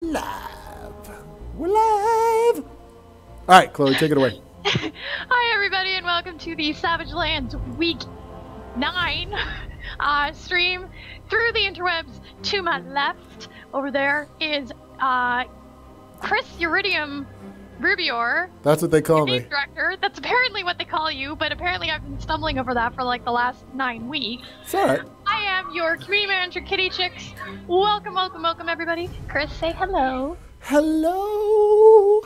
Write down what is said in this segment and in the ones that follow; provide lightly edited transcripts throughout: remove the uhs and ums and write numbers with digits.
Live. We're live. All right, Chloe, take it away. Hi, everybody, and welcome to the Savage Lands Week 9 stream through the interwebs. To my left, over there, is Chris Euryidium Rubior. That's what they call me. Director. That's apparently what they call you, but apparently I've been stumbling over that for like the last 9 weeks. It's all right. I am your community manager, Kittychix. Welcome, welcome, welcome, everybody. Chris, say hello. Hello.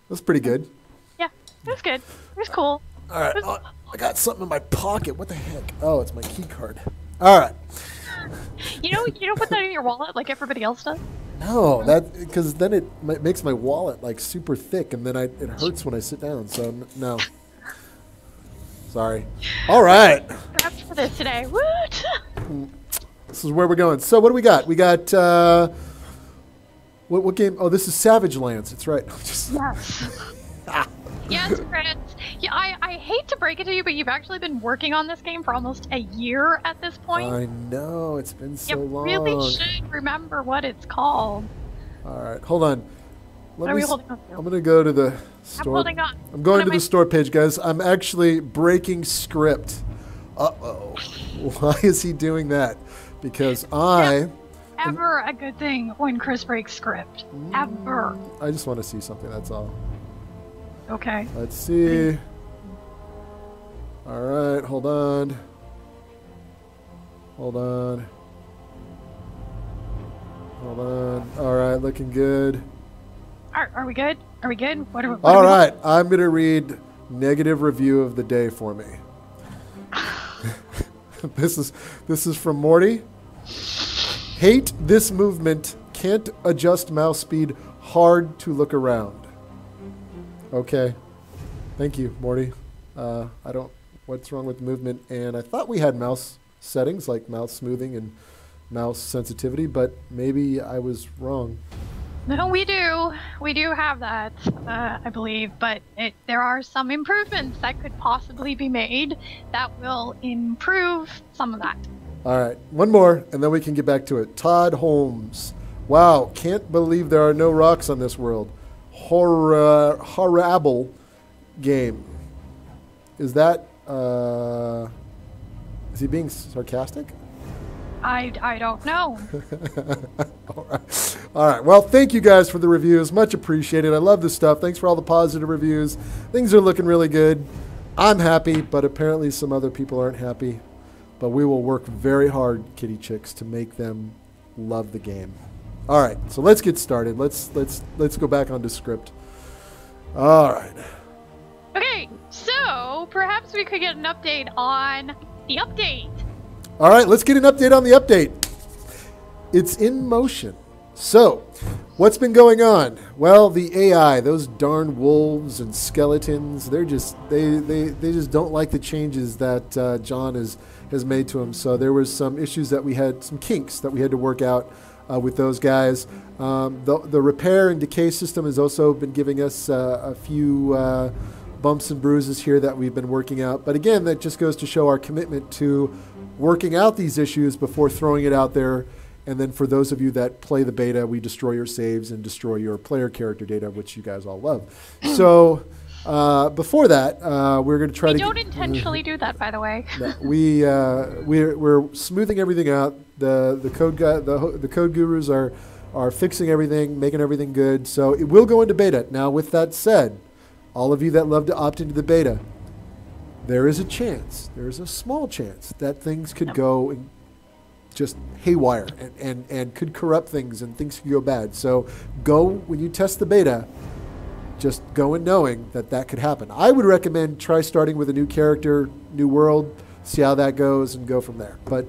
That's pretty good. Yeah, it was good. It was cool. All right, I got something in my pocket. What the heck? Oh, it's my key card. All right. You don't put that in your wallet like everybody else does? No, because then it makes my wallet like super thick, and then it hurts when I sit down. So no. Sorry. All right. Perhaps for this today. Woot! This is where we're going. So what do we got? We got what game? Oh, this is Savage Lands. That's right. Yes. Yes, Chris. Yeah, I hate to break it to you, but you've actually been working on this game for almost a year at this point. I know, it's been so long. You really should remember what it's called. All right, hold on. What are we holding on to? I'm going to go to the store. I'm holding on. I'm going to the store page, guys. I'm actually breaking script. Uh-oh. Why is he doing that? Because Ever a good thing when Chris breaks script. Ever. I just want to see something, that's all. Okay. Let's see. All right, hold on. Hold on. Hold on. All right, looking good. Are we good? Are we good? All right, I'm going to read negative review of the day for me. This is from Morty. Hate this movement. Can't adjust mouse speed. Hard to look around. Okay. Thank you, Morty. I don't... What's wrong with the movement? And I thought we had mouse settings, like mouse smoothing and mouse sensitivity, but maybe I was wrong. No, we do. We do have that, I believe, but there are some improvements that could possibly be made that will improve some of that. All right, one more, and then we can get back to it. Todd Holmes. Wow, can't believe there are no rocks on this world. Horrible game. Is that, is he being sarcastic? I don't know. All right. Well, thank you guys for the reviews. Much appreciated. I love this stuff. Thanks for all the positive reviews. Things are looking really good. I'm happy, but apparently some other people aren't happy. But we will work very hard, Kittychix, to make them love the game. All right. So let's get started. Let's go back onto script. All right. Okay. So perhaps we could get an update on the update. All right, let's get an update on the update. It's in motion. So, what's been going on? Well, the AI, those darn wolves and skeletons, they just don't like the changes that John has made to them. So there was some issues that we had, some kinks that we had to work out with those guys. The repair and decay system has also been giving us a few bumps and bruises here that we've been working out. But again, that just goes to show our commitment to working out these issues before throwing it out there. And then for those of you that play the beta, we destroy your saves and destroy your player character data, which you guys all love. So before that, we're going to try to... We don't intentionally do that, by the way. No, we're smoothing everything out. The code gurus are fixing everything, making everything good. So it will go into beta. Now, with that said, all of you that love to opt into the beta, there is a chance, there is a small chance that things could go just haywire and could corrupt things and things could go bad. So go, when you test the beta, just go in knowing that that could happen. I would recommend try starting with a new character, new world, see how that goes and go from there. But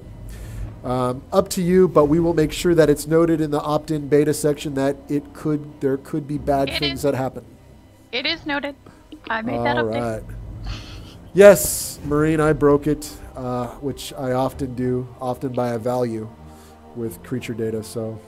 up to you, but we will make sure that it's noted in the opt-in beta section that there could be bad things that happen. It is noted. I made that update. All right. Yes, Marine, I broke it, which I often do, often by a value with creature data, so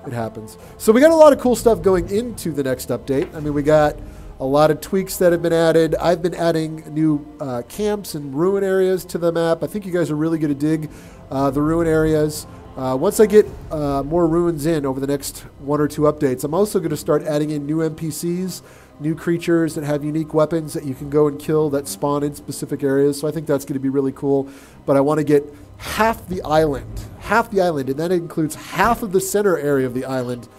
it happens. So we got a lot of cool stuff going into the next update. I mean, we got a lot of tweaks that have been added. I've been adding new camps and ruin areas to the map. I think you guys are really going to dig the ruin areas. Once I get more ruins in over the next 1 or 2 updates, I'm also going to start adding in new NPCs, new creatures that have unique weapons that you can go and kill that spawn in specific areas. So I think that's going to be really cool. But I want to get half the island, and that includes half of the center area of the island,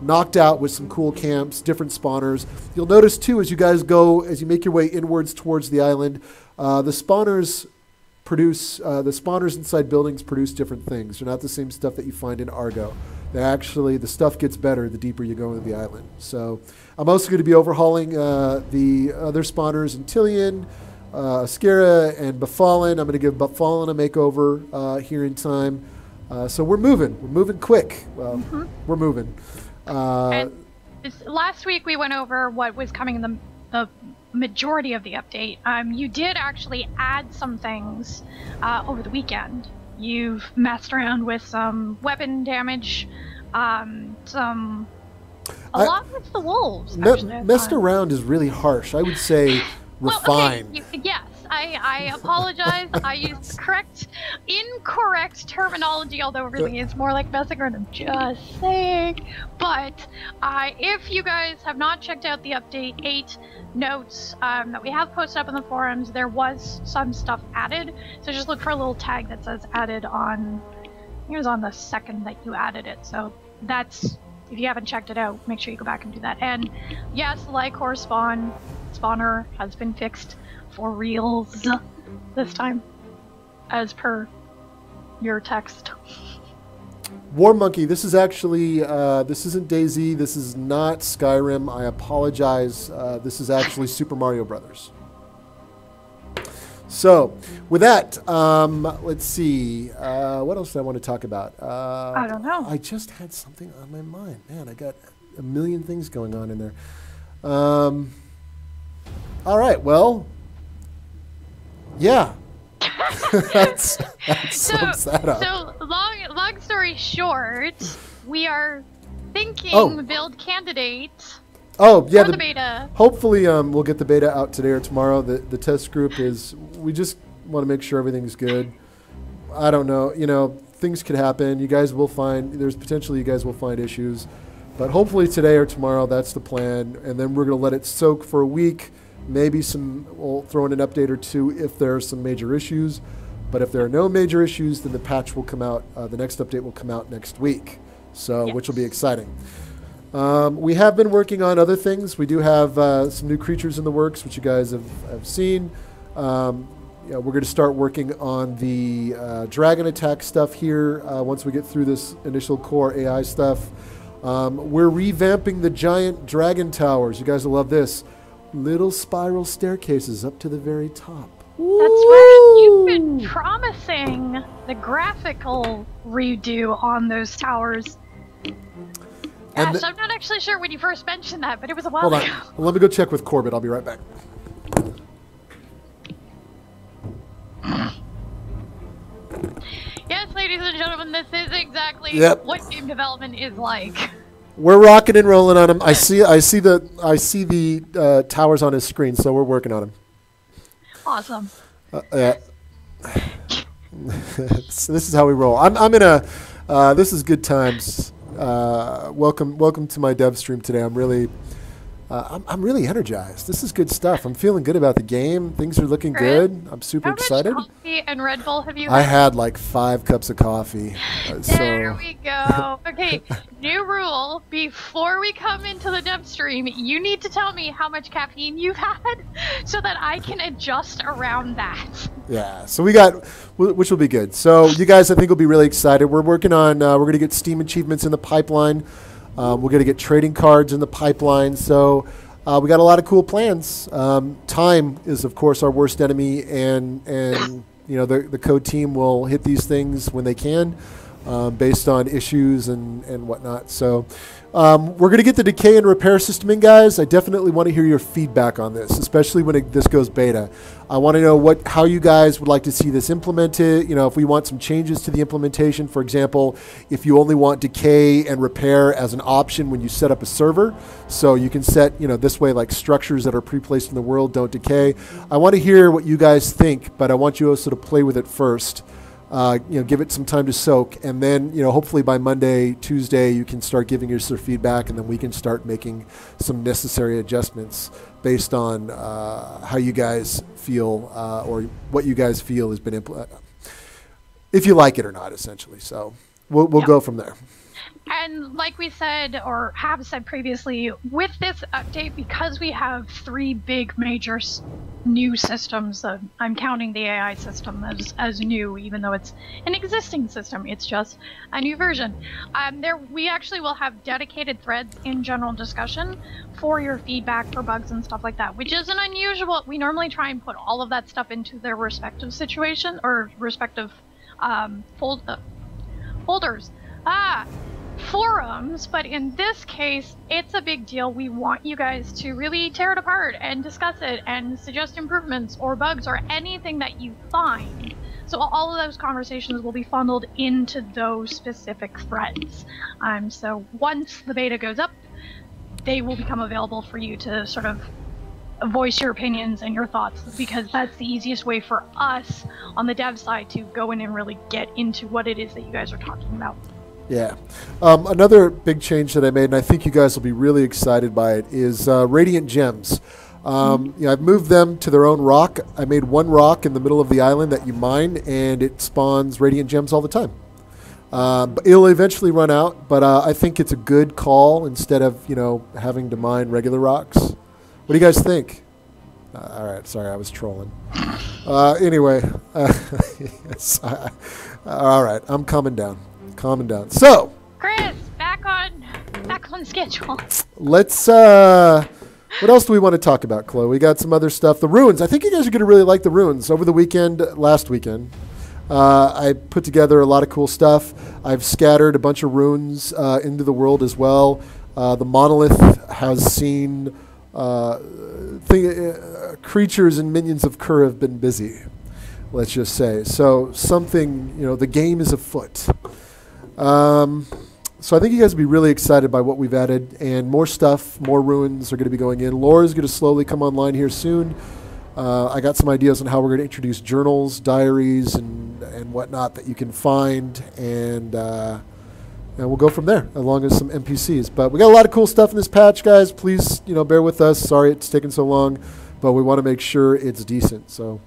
knocked out with some cool camps, different spawners. You'll notice too, as you make your way inwards towards the island, the spawners inside buildings produce different things. They're not the same stuff that you find in Argo. The stuff gets better the deeper you go into the island. So I'm also going to be overhauling the other spawners in Tillian, Ascara, and Befallen. I'm going to give Befallen a makeover here in time. So we're moving. We're moving quick. Well, we're moving. Last week we went over what was coming in the majority of the update. You did actually add some things over the weekend. You've messed around with some weapon damage, a lot with the wolves. Messed around is really harsh. I would say refined. Well, okay, yes, I apologize. I used incorrect terminology, although really it's more like messing around. I'm just saying. But if you guys have not checked out the update 8 notes that we have posted up in the forums, there was some stuff added. So just look for a little tag that says added on. I think it was on the 2nd that you added it. So that's, if you haven't checked it out, make sure you go back and do that. And yes, the Lycor spawner has been fixed for reals this time, as per your text. War Monkey, this is actually, this isn't DayZ, this is not Skyrim, I apologize. This is actually Super Mario Brothers. So, with that, let's see, what else do I want to talk about? I don't know. I just had something on my mind. Man, I got a million things going on in there. All right, well, yeah. that sums that up. So, long story short, we are thinking build candidate for the beta. Hopefully we'll get the beta out today or tomorrow. The test group we just want to make sure everything's good. I don't know, things could happen. There's potentially you guys will find issues. But hopefully today or tomorrow, that's the plan. And then we're going to let it soak for a week. Maybe we'll throw in an update or 2 if there are some major issues. But if there are no major issues, then the patch will come out. The next update will come out next week, which will be exciting. We have been working on other things. We do have some new creatures in the works, which you guys have seen. We're going to start working on the dragon attack stuff here once we get through this initial core AI stuff. We're revamping the giant dragon towers. You guys will love this. Little spiral staircases up to the very top. That's right. You've been promising the graphical redo on those towers. Gosh, I'm not actually sure when you first mentioned that, but it was a while ago. Hold on. Let me go check with Corbett. I'll be right back. Yes, ladies and gentlemen, this is exactly what game development is like. We're rocking and rolling on him. I see the towers on his screen, so we're working on him. Awesome. So this is how we roll. I'm in a. This is good times. Welcome to my dev stream today. I'm really energized. This is good stuff. I'm feeling good about the game. Things are looking good. I'm super excited. How much coffee and Red Bull have you had? I had like 5 cups of coffee. There we go. Okay, new rule. Before we come into the dev stream, you need to tell me how much caffeine you've had so that I can adjust around that. Yeah, so which will be good. So you guys, I think, will be really excited. We're working on, we're going to get Steam achievements in the pipeline. We're going to get trading cards in the pipeline. So we got a lot of cool plans. Time is, of course, our worst enemy, and the code team will hit these things when they can, based on issues and whatnot. So we're going to get the decay and repair system in, guys. I definitely want to hear your feedback on this, especially when this goes beta. I want to know how you guys would like to see this implemented. If we want some changes to the implementation, for example, if you only want decay and repair as an option when you set up a server, so you can set, this way, like structures that are pre-placed in the world don't decay. I want to hear what you guys think, but I want you also to play with it first. give it some time to soak, and then hopefully by Monday, Tuesday, you can start giving us your feedback, and then we can start making some necessary adjustments based on how you guys feel or what you guys feel has been implemented, if you like it or not, essentially. So we'll go from there. And like we said, or have said previously, with this update, because we have 3 big major new systems, I'm counting the AI system as new, even though it's an existing system. It's just a new version. We actually will have dedicated threads in general discussion for your feedback, for bugs and stuff like that, which isn't unusual. We normally try and put all of that stuff into their respective situation or respective folders. Forums, but in this case, it's a big deal. We want you guys to really tear it apart and discuss it and suggest improvements or bugs or anything that you find. So all of those conversations will be funneled into those specific threads. So once the beta goes up, they will become available for you to sort of voice your opinions and your thoughts, because that's the easiest way for us on the dev side to go in and really get into what it is that you guys are talking about. Yeah. Another big change that I made, and I think you guys will be really excited by it, is Radiant Gems. I've moved them to their own rock. I made one rock in the middle of the island that you mine, and it spawns Radiant Gems all the time. But it'll eventually run out, but I think it's a good call instead of, having to mine regular rocks. What do you guys think? All right, sorry, I was trolling. Anyway, yes, all right, I'm calming down. So, Chris, back on schedule. Let's. What else do we want to talk about, Chloe? We got some other stuff. The ruins. I think you guys are going to really like the ruins. Over the last weekend, I put together a lot of cool stuff. I've scattered a bunch of runes into the world as well. The monolith has seen creatures and minions of Kerr have been busy. Let's just say so. Something, the game is afoot. So I think you guys will be really excited by what we've added, and more stuff, more ruins are going to be going in. Lore is going to slowly come online here soon. I got some ideas on how we're going to introduce journals, diaries, and whatnot that you can find, and we'll go from there, along with some NPCs. But we got a lot of cool stuff in this patch, guys. Please, bear with us. Sorry it's taken so long, but we want to make sure it's decent. So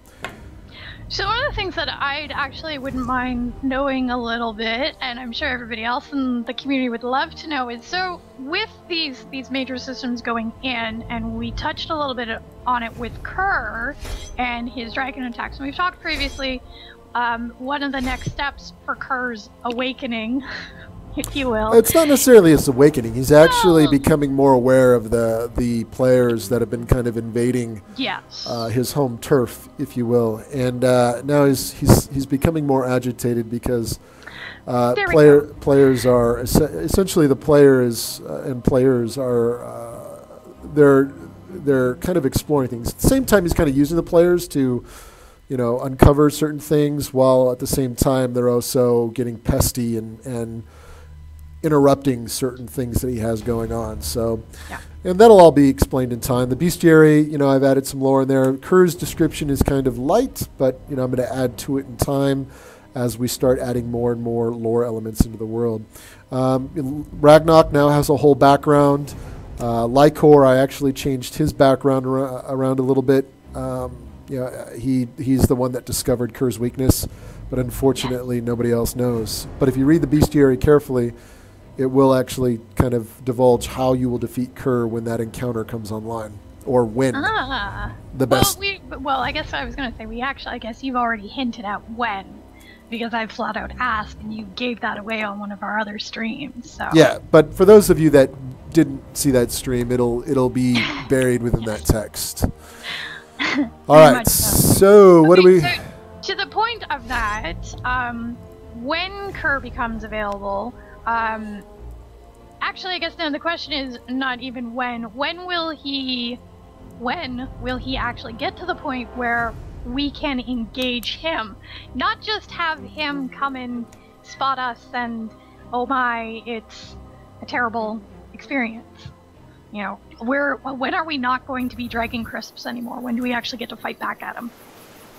one of the things that I actually wouldn't mind knowing a little bit, and I'm sure everybody else in the community would love to know, is so with these major systems going in, and we touched a little bit on it with Kerr and his dragon attacks, and we've talked previously, one of the next steps for Kerr's awakening, if you will. It's not necessarily his awakening. He's actually becoming more aware of the players that have been kind of invading his home turf, if you will. And now he's becoming more agitated because players are essentially the players and players are they're kind of exploring things. At the same time, he's kind of using the players to uncover certain things, while at the same time they're also getting pesty and interrupting certain things that he has going on. So, and that'll all be explained in time. The bestiary, I've added some lore in there. Kerr's description is kind of light, but I'm going to add to it in time as we start adding more and more lore elements into the world. Ragnarok now has a whole background. Lycor, I actually changed his background around a little bit. He's the one that discovered Kerr's weakness, but unfortunately nobody else knows. But if you read the bestiary carefully, it will actually kind of divulge how you will defeat Kerr when that encounter comes online, or when. The best. Well, I guess I was going to say, I guess you've already hinted at when, because I flat out asked, and you gave that away on one of our other streams. So. Yeah, but for those of you that didn't see that stream, it'll be buried within that text. All right, so what do we... So to the point of that, when Kerr becomes available... actually, I guess now the question is not even when. When will he actually get to the point where we can engage him? Not just have him come and spot us and, oh my, it's a terrible experience. When are we not going to be dragging crisps anymore? When do we actually get to fight back at him?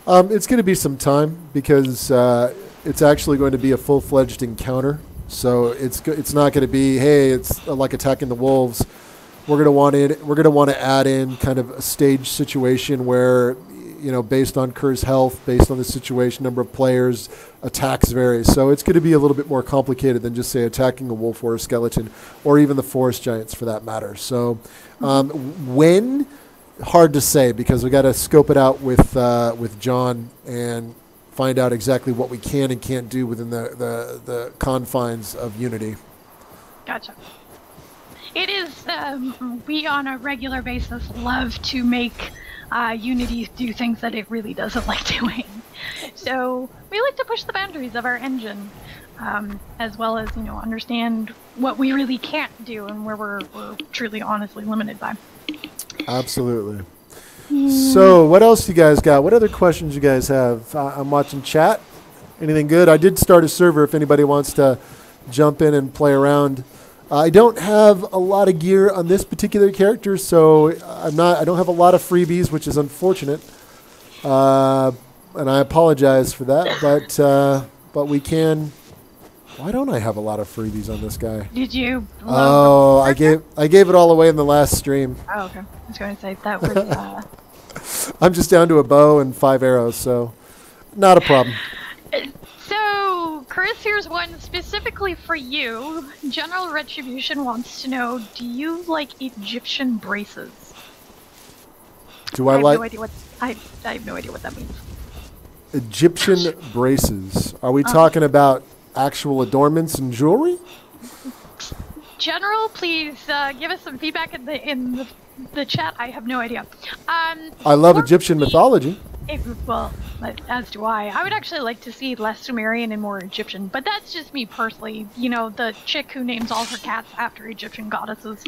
It's going to be some time, because it's actually going to be a full-fledged encounter. So it's not going to be, hey, it's like attacking the wolves. We're going to want to add in kind of a stage situation where, based on Kerr's health, based on the situation, number of players, attacks vary. So it's going to be a little bit more complicated than just, say, attacking a wolf or a skeleton, or even the forest giants for that matter. So when, hard to say, because we got to scope it out with John and find out exactly what we can and can't do within the confines of Unity. Gotcha. It is, we on a regular basis love to make Unity do things that it really doesn't like doing. So we like to push the boundaries of our engine, as well as, understand what we really can't do and where we're truly honestly limited by. Absolutely. So what else you guys got? What other questions you guys have? I'm watching chat. Anything good? I did start a server if anybody wants to jump in and play around. I don't have a lot of gear on this particular character, so I don't have a lot of freebies, which is unfortunate. And I apologize for that, but we can. Why don't I have a lot of freebies on this guy? Did you? Oh, I gave it all away in the last stream. Oh, okay. I was going to say that was. I'm just down to a bow and 5 arrows, so not a problem. So, Chris, here's one specifically for you. General Retribution wants to know: do you like Egyptian braces? Do I like? No idea what, I have no idea what that means. Egyptian braces. Are we talking about actual adornments and jewelry? General, please give us some feedback in the chat. I have no idea. I love Egyptian mythology. Well, as do I. I would actually like to see less Sumerian and more Egyptian, but that's just me personally. The chick who names all her cats after Egyptian goddesses.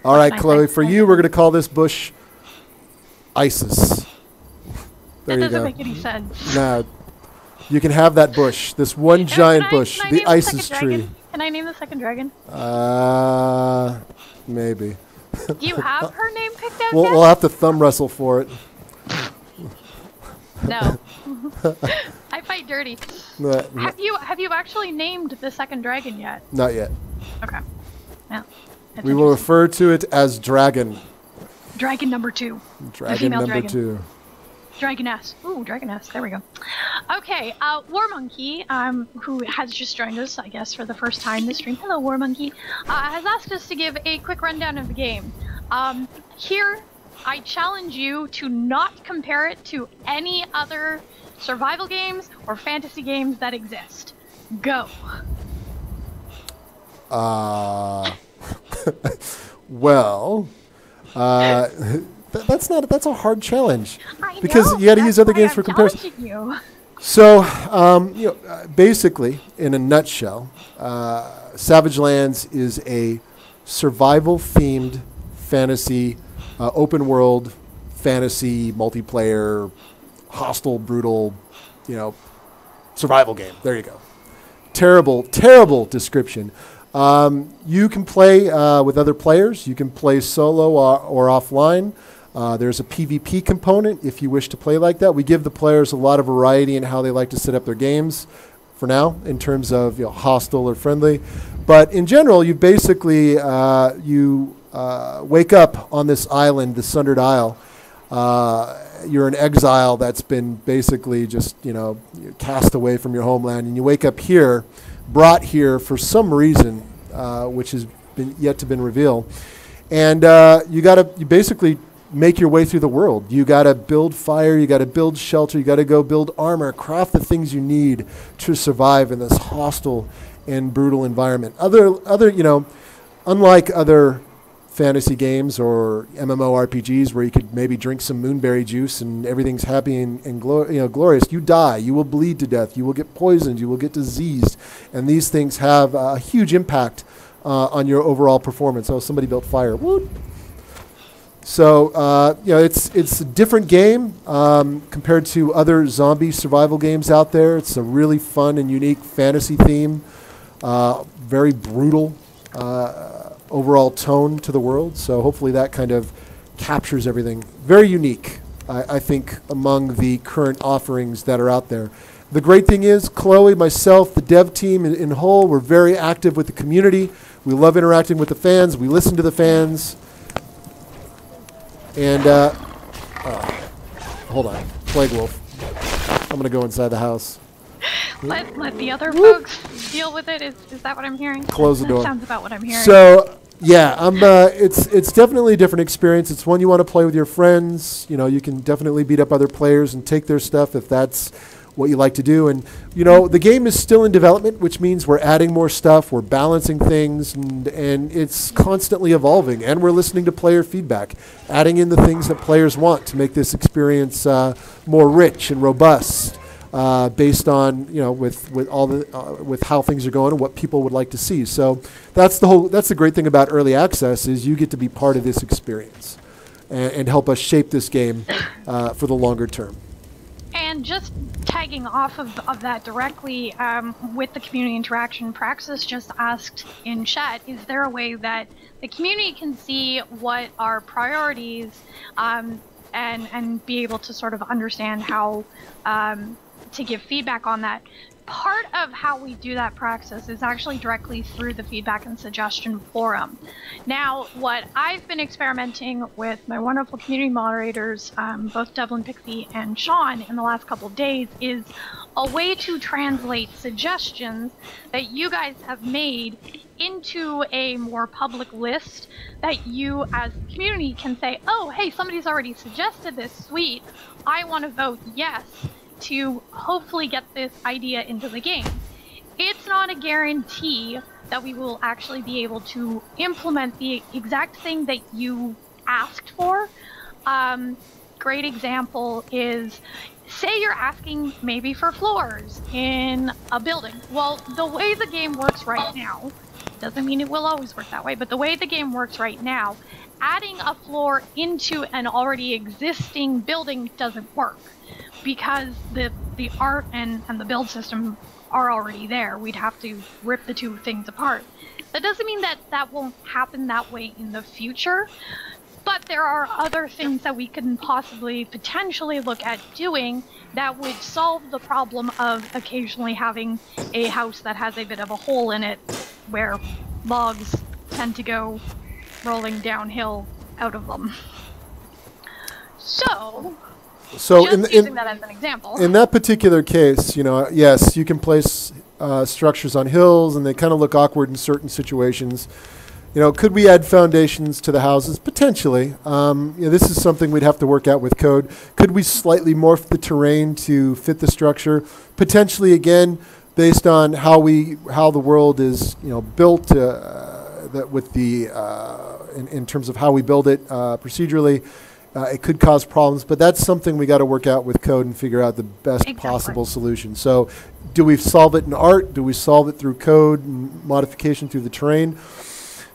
All right, Chloe, for you, we're going to call this bush Isis. There you go. That doesn't make any sense. No. You can have that bush, this one giant bush, the Isis tree. Can I name the second dragon? Maybe. Do you have her name picked out yet? We'll have to thumb wrestle for it. No. I fight dirty. Have you actually named the second dragon yet? Not yet. Okay. Yeah. We will refer to it as Dragon. Dragon number 2. Dragon number 2. Dragoness. Ooh, Dragoness. There we go. Okay, War Monkey, who has just joined us, I guess, for the first time this stream. Hello, War Monkey. Has asked us to give a quick rundown of the game. Here, I challenge you to not compare it to any other survival games or fantasy games that exist. Go. Well, that's a hard challenge because you got to use other games for comparison. You. So, basically, in a nutshell, Savage Lands is a survival-themed fantasy, open-world fantasy multiplayer, hostile, brutal, survival game. There you go. Terrible, terrible description. You can play with other players. You can play solo or offline. There's a PvP component if you wish to play like that. We give the players a lot of variety in how they like to set up their games for now in terms of hostile or friendly. But in general, you basically wake up on this island, the Sundered Isle. You're an exile that's been basically just cast away from your homeland, and you wake up here, brought here for some reason, which has been yet to been revealed. And you basically make your way through the world. You got to build fire, you got to build shelter, you got to go build armor, craft the things you need to survive in this hostile and brutal environment. Unlike other fantasy games or MMORPGs where you could maybe drink some moonberry juice and everything's happy and glorious, you die, you will bleed to death, you will get poisoned, you will get diseased, and these things have a huge impact on your overall performance. Oh, somebody built fire. Woo! So, it's a different game compared to other zombie survival games out there. It's a really fun and unique fantasy theme, very brutal overall tone to the world. So hopefully that kind of captures everything. Very unique, I think, among the current offerings that are out there. The great thing is, Chloe, myself, the dev team in whole, we're very active with the community. We love interacting with the fans. We listen to the fans. And, hold on. Plague Wolf. I'm going to go inside the house. Let the other folks deal with it. Is that what I'm hearing? Close the door. That sounds about what I'm hearing. So, yeah, it's definitely a different experience. It's one you want to play with your friends. You know, you can definitely beat up other players and take their stuff if that's what you like to do. And, you know, the game is still in development, which means we're adding more stuff, we're balancing things, and it's constantly evolving. And we're listening to player feedback, adding in the things that players want to make this experience more rich and robust, based on, you know, with all the with how things are going and what people would like to see. So that's the great thing about early access, is you get to be part of this experience and help us shape this game for the longer term. And just tagging off of that directly, with the community interaction, Praxis just asked in chat, is there a way that the community can see what our priorities, and be able to sort of understand how to give feedback on that? Part of how we do that, Praxis, is actually directly through the feedback and suggestion forum. Now, what I've been experimenting with my wonderful community moderators, both Devlin, Pixie, and Sean, in the last couple of days, is a way to translate suggestions that you guys have made into a more public list that you as the community can say, oh, hey, somebody's already suggested this, sweet, I want to vote yes, to hopefully get this idea into the game. It's not a guarantee that we will actually be able to implement the exact thing that you asked for. Great example is, say you're asking maybe for floors in a building. Well, the way the game works right now, doesn't mean it will always work that way, but the way the game works right now, adding a floor into an already existing building doesn't work, because the art and the build system are already there. We'd have to rip the two things apart. That doesn't mean that that won't happen that way in the future, but there are other things that we can possibly potentially look at doing that would solve the problem of occasionally having a house that has a bit of a hole in it where logs tend to go rolling downhill out of them. So just using that as an example. In that particular case, you know, yes, you can place structures on hills, and they kind of look awkward in certain situations. You know, could we add foundations to the houses? Potentially. You know, this is something we'd have to work out with code. Could we slightly morph the terrain to fit the structure? Potentially, again, based on how the world is, you know, built, that with the in terms of how we build it procedurally. It could cause problems, but that's something we got to work out with code and figure out the best possible solution. So do we solve it in art? Do we solve it through code and modification through the terrain?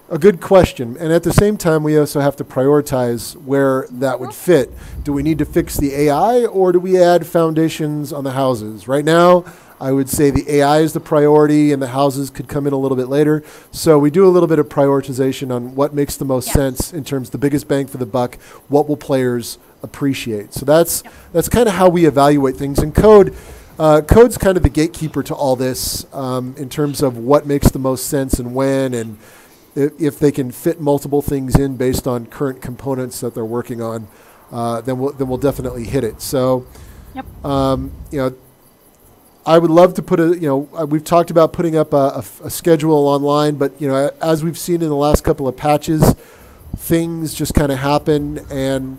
A good question. And at the same time, we also have to prioritize where that would fit. Do we need to fix the AI, or do we add foundations on the houses? Right now, I would say the AI is the priority, and the houses could come in a little bit later. So we do a little bit of prioritization on what makes the most sense in terms of the biggest bang for the buck. What will players appreciate? So that's kind of how we evaluate things. And code's kind of the gatekeeper to all this, in terms of what makes the most sense and when, and if they can fit multiple things in based on current components that they're working on, then we'll definitely hit it. So, you know, I would love to put we've talked about putting up a schedule online, but, you know, as we've seen in the last couple of patches, things just kind of happen, and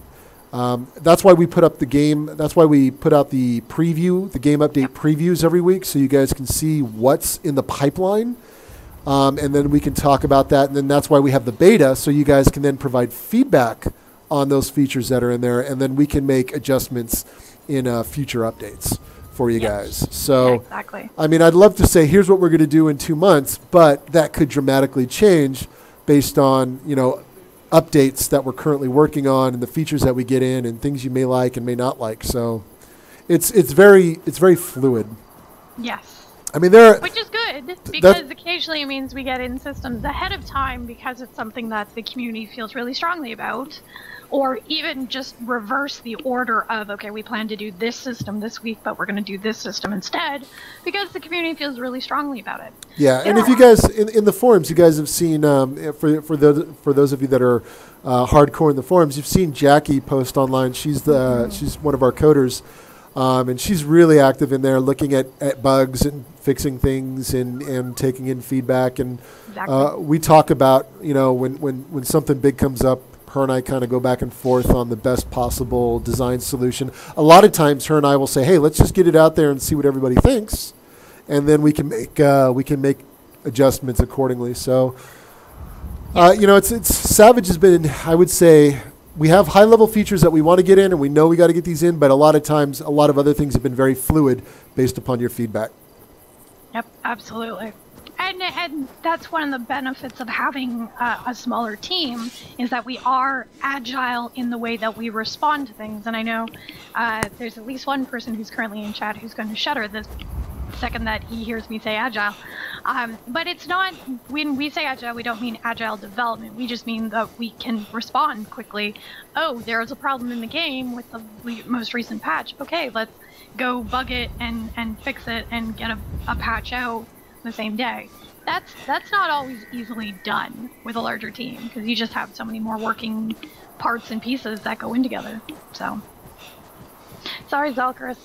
that's why we put up the game. That's why we put out the preview, the game update previews every week, so you guys can see what's in the pipeline, and then we can talk about that. And then that's why we have the beta, so you guys can then provide feedback on those features that are in there, and then we can make adjustments in future updates for you guys. So, exactly. I mean, I'd love to say, here's what we're going to do in 2 months, but that could dramatically change based on, you know, updates that we're currently working on and the features that we get in and things you may like and may not like. So it's very fluid. Yes. I mean, which is good. good, because occasionally it means we get in systems ahead of time because it's something that the community feels really strongly about. Or even just reverse the order of, okay, we plan to do this system this week, but we're going to do this system instead, because the community feels really strongly about it. Yeah, and if you guys, in the forums, you guys have seen, for those of you that are hardcore in the forums, you've seen Jackie post online. She's she's one of our coders, and she's really active in there, looking at bugs and fixing things and taking in feedback. And Exactly. we talk about, when something big comes up, her and I kind of go back and forth on the best possible design solution. A lot of times, her and I will say, "Hey, let's just get it out there and see what everybody thinks," and then we can make adjustments accordingly. So, it's Savage has been, I would say, we have high level features that we want to get in, and we know we got to get these in. But a lot of times, a lot of other things have been very fluid based upon your feedback. Yep, absolutely. And that's one of the benefits of having a smaller team, is that we are agile in the way that we respond to things. And I know there's at least one person who's currently in chat who's going to shudder the second that he hears me say agile. But it's not, when we say agile, we don't mean agile development. We just mean that we can respond quickly. Oh, there's a problem in the game with the most recent patch. Okay, let's go bug it and fix it and get a patch out the same day. That's not always easily done with a larger team, because you just have so many more working parts and pieces that go in together. So, sorry, Zelkris.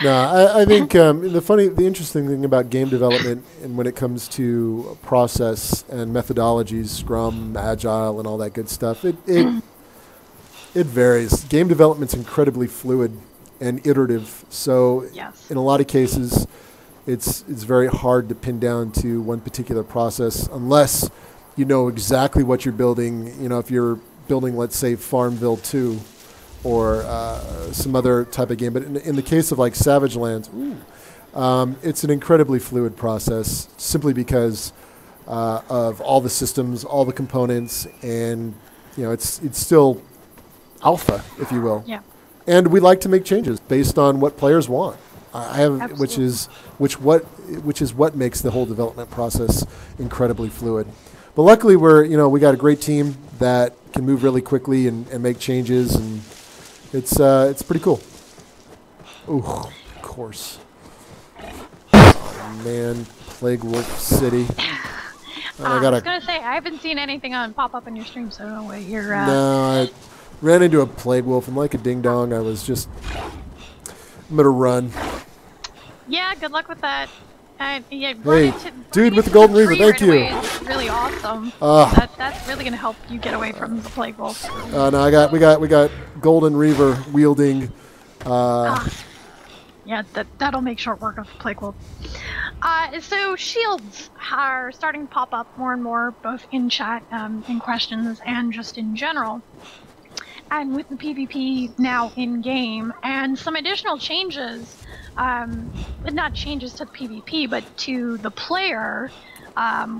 No, I think the interesting thing about game development, and when it comes to process and methodologies, Scrum, Agile, and all that good stuff, it varies. Game development's incredibly fluid and iterative. So, yes, in a lot of cases, it's very hard to pin down to one particular process unless you know exactly what you're building. If you're building, let's say, Farmville 2 or some other type of game. But in the case of like Savage Lands, it's an incredibly fluid process simply because of all the systems, all the components, and it's still alpha, if you will. Yeah. And we like to make changes based on what players want. Absolutely. which is what makes the whole development process incredibly fluid. But luckily, we got a great team that can move really quickly and make changes, and it's pretty cool. Ooh, of course. Oh, man, Plague Wolf City. I was gonna say, I haven't seen anything pop up in your stream, so no way you're. No, I ran into a Plague Wolf, and like a ding dong, I'm gonna run. Yeah, good luck with that. Yeah, hey, dude with the Golden Reaver, thank you. Is really awesome. That's really gonna help you get away from the Plague Wolf. No, we got Golden Reaver wielding. Yeah, that'll make short work of the Plague Wolf. So shields are starting to pop up more and more, both in chat, in questions, and just in general. And with the PvP now in game, and some additional changes, not changes to the PvP, but to the player.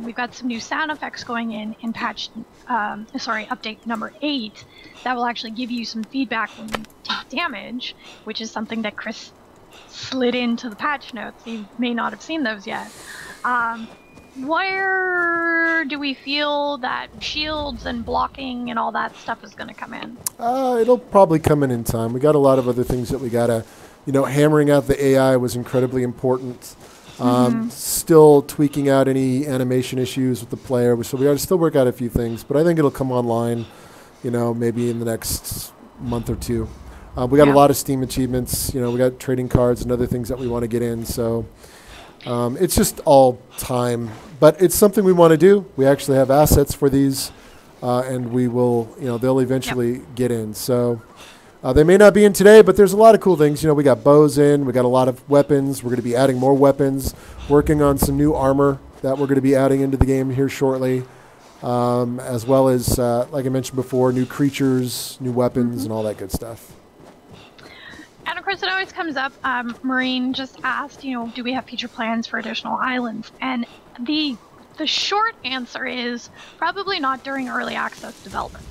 We've got some new sound effects going in patch, update number 8, that will actually give you some feedback when you take damage, which is something that Chris slid into the patch notes. You may not have seen those yet. Where do we feel that shields and blocking and all that stuff is going to come in? It'll probably come in time. We got a lot of other things that we gotta, hammering out the AI was incredibly important. Still tweaking out any animation issues with the player, so we got to still work out a few things. But I think it'll come online, maybe in the next month or two. We got a lot of Steam achievements. We got trading cards and other things that we want to get in. So it's just all time. But it's something we want to do. We actually have assets for these, and we will, they'll eventually get in. So they may not be in today, but there's a lot of cool things. We got bows in. We got a lot of weapons. We're going to be adding more weapons, working on some new armor that we're going to be adding into the game here shortly, as well as, like I mentioned before, new creatures, new weapons, and all that good stuff. And of course, it always comes up. Maureen just asked, do we have future plans for additional islands? And the short answer is probably not during early access development.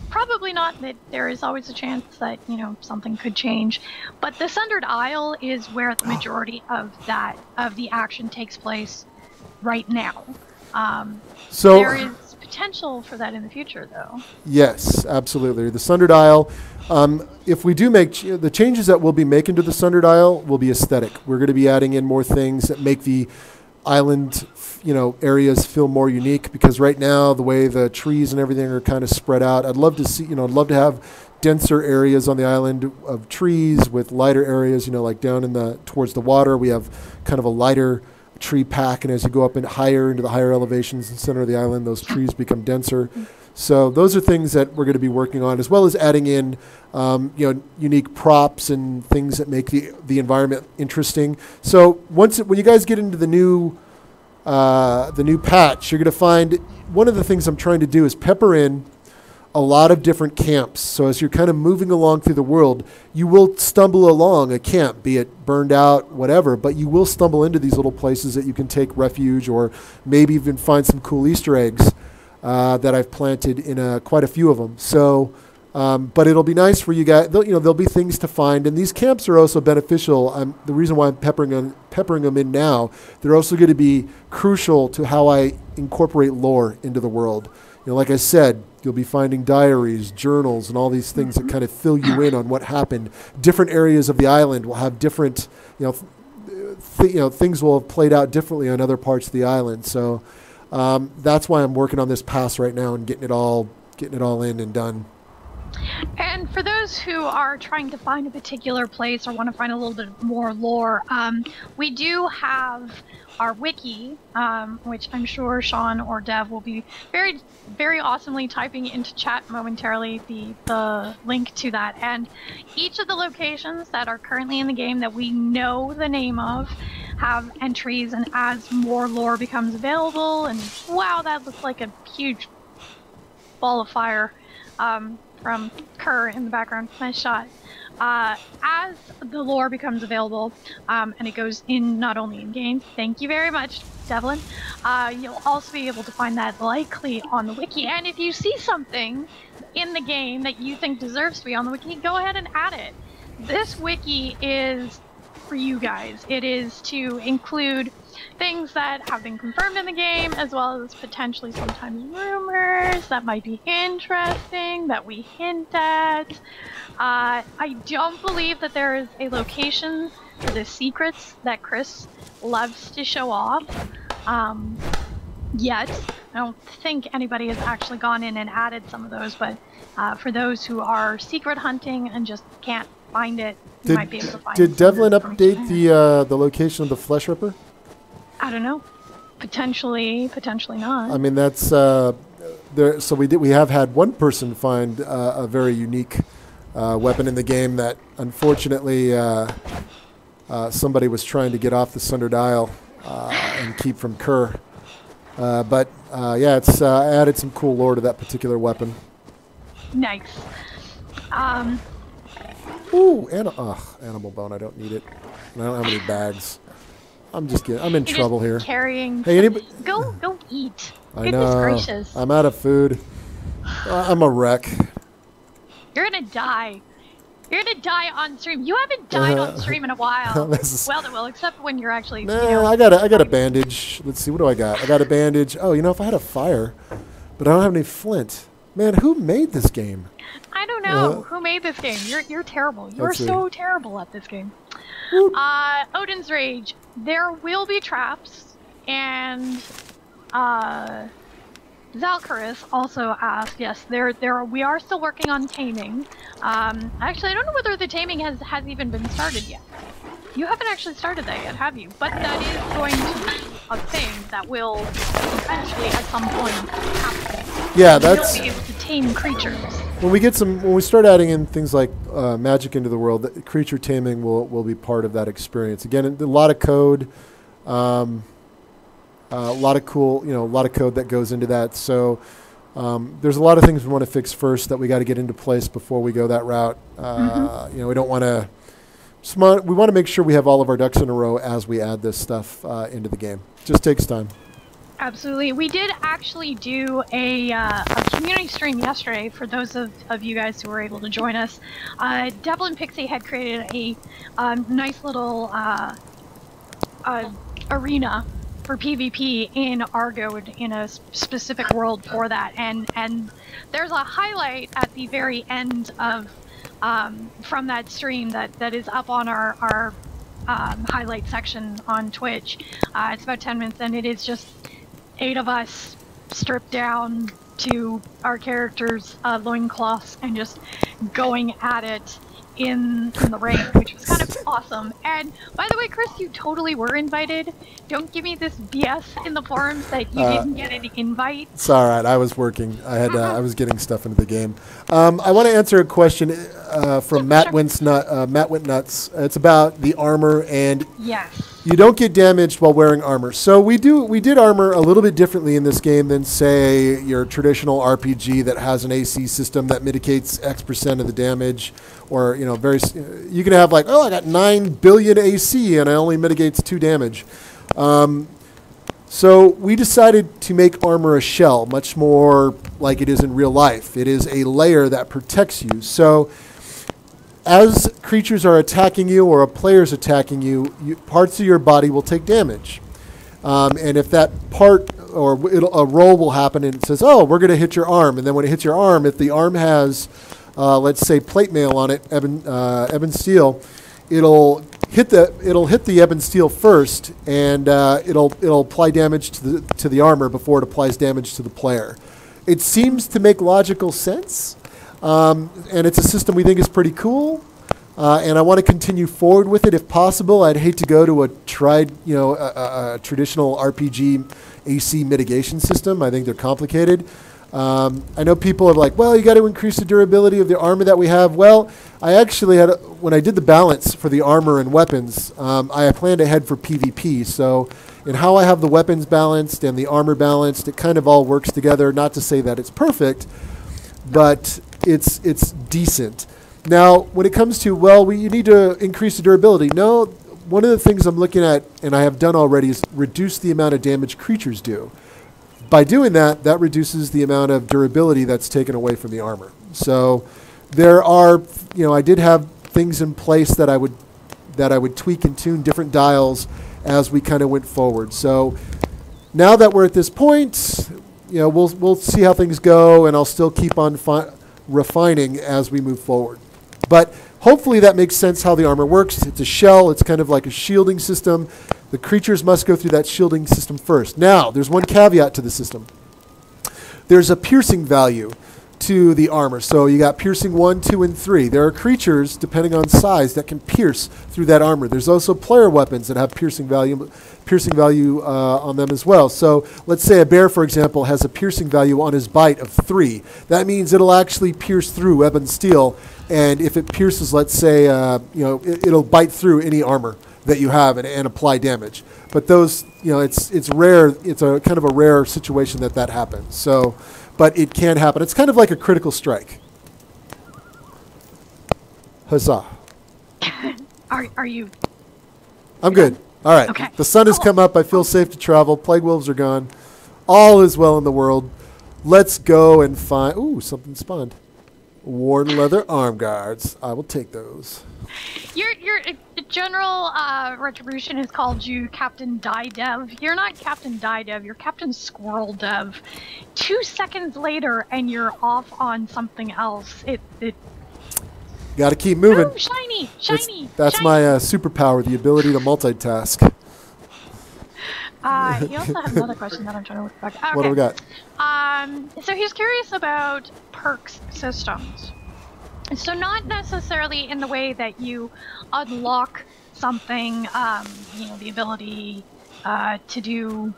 Probably not. That there is always a chance that something could change, but the Sundered Isle is where the majority of the action takes place right now. So there is potential for that in the future, though. Yes, absolutely. The Sundered Isle. If we do make the changes that we'll be making to the Sundered Isle, will be aesthetic. We're going to be adding in more things that make the island, areas feel more unique, because right now the way the trees and everything are kind of spread out, I'd love to see, I'd love to have denser areas on the island of trees with lighter areas, like down in towards the water, we have kind of a lighter tree pack, and as you go up higher into the higher elevations in the center of the island, those trees become denser. So those are things that we're going to be working on, as well as adding in, unique props and things that make the environment interesting. So when you guys get into the new patch, you're going to find one of the things I'm trying to do is pepper in a lot of different camps. So as you're kind of moving along through the world, you will stumble along a camp, be it burned out, whatever, but you will stumble into these little places that you can take refuge, or maybe even find some cool Easter eggs that I've planted in quite a few of them. So, but it'll be nice for you guys. There'll be things to find, and these camps are also beneficial. The reason why I'm peppering them in now, they're also going to be crucial to how I incorporate lore into the world. Like I said, you'll be finding diaries, journals, and all these things that kind of fill you in on what happened. Different areas of the island will have different, things will have played out differently on other parts of the island. So that's why I'm working on this pass right now and getting it all in and done. And for those who are trying to find a particular place or want to find a little bit more lore, we do have our wiki, which I'm sure Sean or Dev will be very, very awesomely typing into chat momentarily, the link to that. And each of the locations that are currently in the game that we know the name of have entries, and as more lore becomes available, and wow, that looks like a huge ball of fire from Kerr in the background. Nice shot. As the lore becomes available, and it goes in not only in game, thank you very much, Devlin, you'll also be able to find that likely on the wiki. And if you see something in the game that you think deserves to be on the wiki, go ahead and add it. This wiki is for you guys. It is to include things that have been confirmed in the game, as well as potentially sometimes rumors that might be interesting that we hint at. I don't believe that there is a location for the secrets that Chris loves to show off yet. I don't think anybody has actually gone in and added some of those, but for those who are secret hunting and just can't find it, you might be able to find it. Did Devlin update the location of the Flesh Ripper? I don't know. Potentially not. I mean, that's there. So we have had one person find a very unique weapon in the game that unfortunately somebody was trying to get off the Sundered Isle and keep from Kerr. But it's added some cool lore to that particular weapon. Nice. Ooh, animal bone. I don't need it. And I don't have any bags. I'm just kidding. I'm in trouble here. Carrying. Hey, anybody? Go eat. I Goodness know. gracious. I'm out of food. I'm a wreck. You're gonna die. You're gonna die on stream. You haven't died on stream in a while. Well, except when you're actually. Nah, I got a bandage. Let's see. What do I got? I got a bandage. Oh, if I had a fire, but I don't have any flint. Man, who made this game? I don't know who made this game. You're terrible. You're so terrible at this game. Odin's Rage. There will be traps, and Zalcaris also asked. Yes, we are still working on taming. Actually, I don't know whether the taming has even been started yet. You haven't actually started that yet, have you? But that is going to be a thing that will eventually, at some point, happen. Yeah, that's. You'll be able to tame creatures. When we start adding in things like magic into the world, the creature taming will be part of that experience. Again, a lot of code, a lot of cool, a lot of code that goes into that. So there's a lot of things we want to fix first that we got to get into place before we go that route. We don't want to. We want to make sure we have all of our ducks in a row as we add this stuff into the game. Just takes time. Absolutely. We did actually do a community stream yesterday for those of you guys who were able to join us. Devil and Pixie had created a nice little arena for PvP in Argo in a specific world for that, and there's a highlight at the very end of from that stream that is up on our highlight section on Twitch. It's about 10 minutes, and it is just 8 of us stripped down to our characters' loincloths and just going at it in the rain, which was kind of awesome. And by the way, Chris, you totally were invited. Don't give me this BS in the forums that you didn't get an invite. It's all right. I was working. I was getting stuff into the game. I want to answer a question from Matt Wintnuts. It's about the armor, and yes, you don't get damaged while wearing armor. So we did armor a little bit differently in this game than, say, your traditional RPG that has an AC system that mitigates X% of the damage, or you can have like, oh, I got 9 billion AC and it only mitigates 2 damage. So we decided to make armor a shell, much more like it is in real life. It is a layer that protects you. So as creatures are attacking you or a player's attacking you, parts of your body will take damage. And if that part or a roll will happen and it says, oh, we're going to hit your arm. And then when it hits your arm, if the arm has, let's say, plate mail on it, ebon steel, it'll hit the ebon steel first, and it'll apply damage to the armor before it applies damage to the player. It seems to make logical sense, and it's a system we think is pretty cool. And I want to continue forward with it if possible. I'd hate to go to a traditional RPG AC mitigation system. I think they're complicated. I know people are like, well, you got to increase the durability of the armor that we have. Well, I actually had, when I did the balance for the armor and weapons, I planned ahead for PvP. So in how I have the weapons balanced and the armor balanced, it kind of all works together. Not to say that it's perfect, but it's decent. Now, when it comes to, well, you need to increase the durability. No, one of the things I'm looking at, and I have done already, is reduce the amount of damage creatures do. By doing that, that reduces the amount of durability that's taken away from the armor. So there are, I did have things in place that I would tweak and tune different dials as we kind of went forward. So now that we're at this point, we'll see how things go, and I'll still keep on refining as we move forward. But hopefully that makes sense how the armor works. It's a shell. It's kind of like a shielding system. The creatures must go through that shielding system first. Now, there's one caveat to the system. There's a piercing value to the armor. So you got piercing 1, 2, and 3. There are creatures, depending on size, that can pierce through that armor. There's also player weapons that have piercing value on them as well. So let's say a bear, for example, has a piercing value on his bite of 3. That means it'll actually pierce through ebon steel. And if it pierces, let's say, it'll bite through any armor that you have and apply damage. But those, it's rare. It's a kind of a rare situation that happens. So, but it can happen. It's kind of like a critical strike. Huzzah! Are you? I'm good. All right. Okay. The sun has come up. I feel safe to travel. Plague wolves are gone. All is well in the world. Let's go and find. Ooh, something spawned. Worn leather arm guards. I will take those. Your general retribution has called you Captain Die Dev. You're not Captain Die Dev. You're Captain Squirrel Dev. 2 seconds later, and you're off on something else. Got to keep moving. Oh, shiny. That's shiny. my superpower, the ability to multitask. He also has another question that I'm trying to look back. Okay. What do we got? So he's curious about Perk's systems. So not necessarily in the way that you unlock something, the ability to do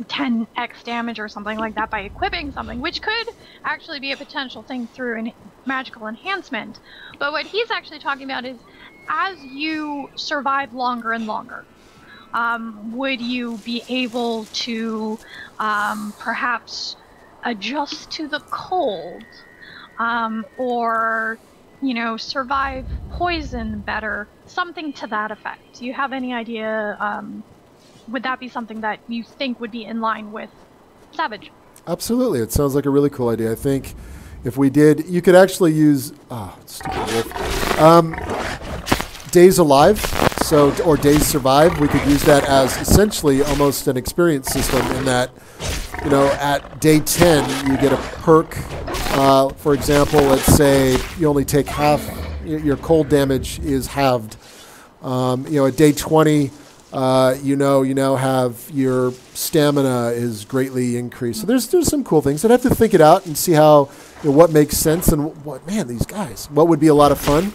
10x damage or something like that by equipping something, which could actually be a potential thing through a magical enhancement. But what he's actually talking about is as you survive longer and longer, would you be able to perhaps adjust to the cold, or survive poison better, something to that effect? Do you have any idea would that be something that you think would be in line with Savage? Absolutely. It sounds like a really cool idea. I think if we did, you could actually use stupid wolf. Days Alive, or Days Survive. We could use that as essentially almost an experience system in that, at day 10 you get a perk. For example, let's say you only take half, your cold damage is halved. At day 20, you now have your stamina is greatly increased. So there's some cool things. I'd have to think it out and see how, what makes sense and what would be a lot of fun.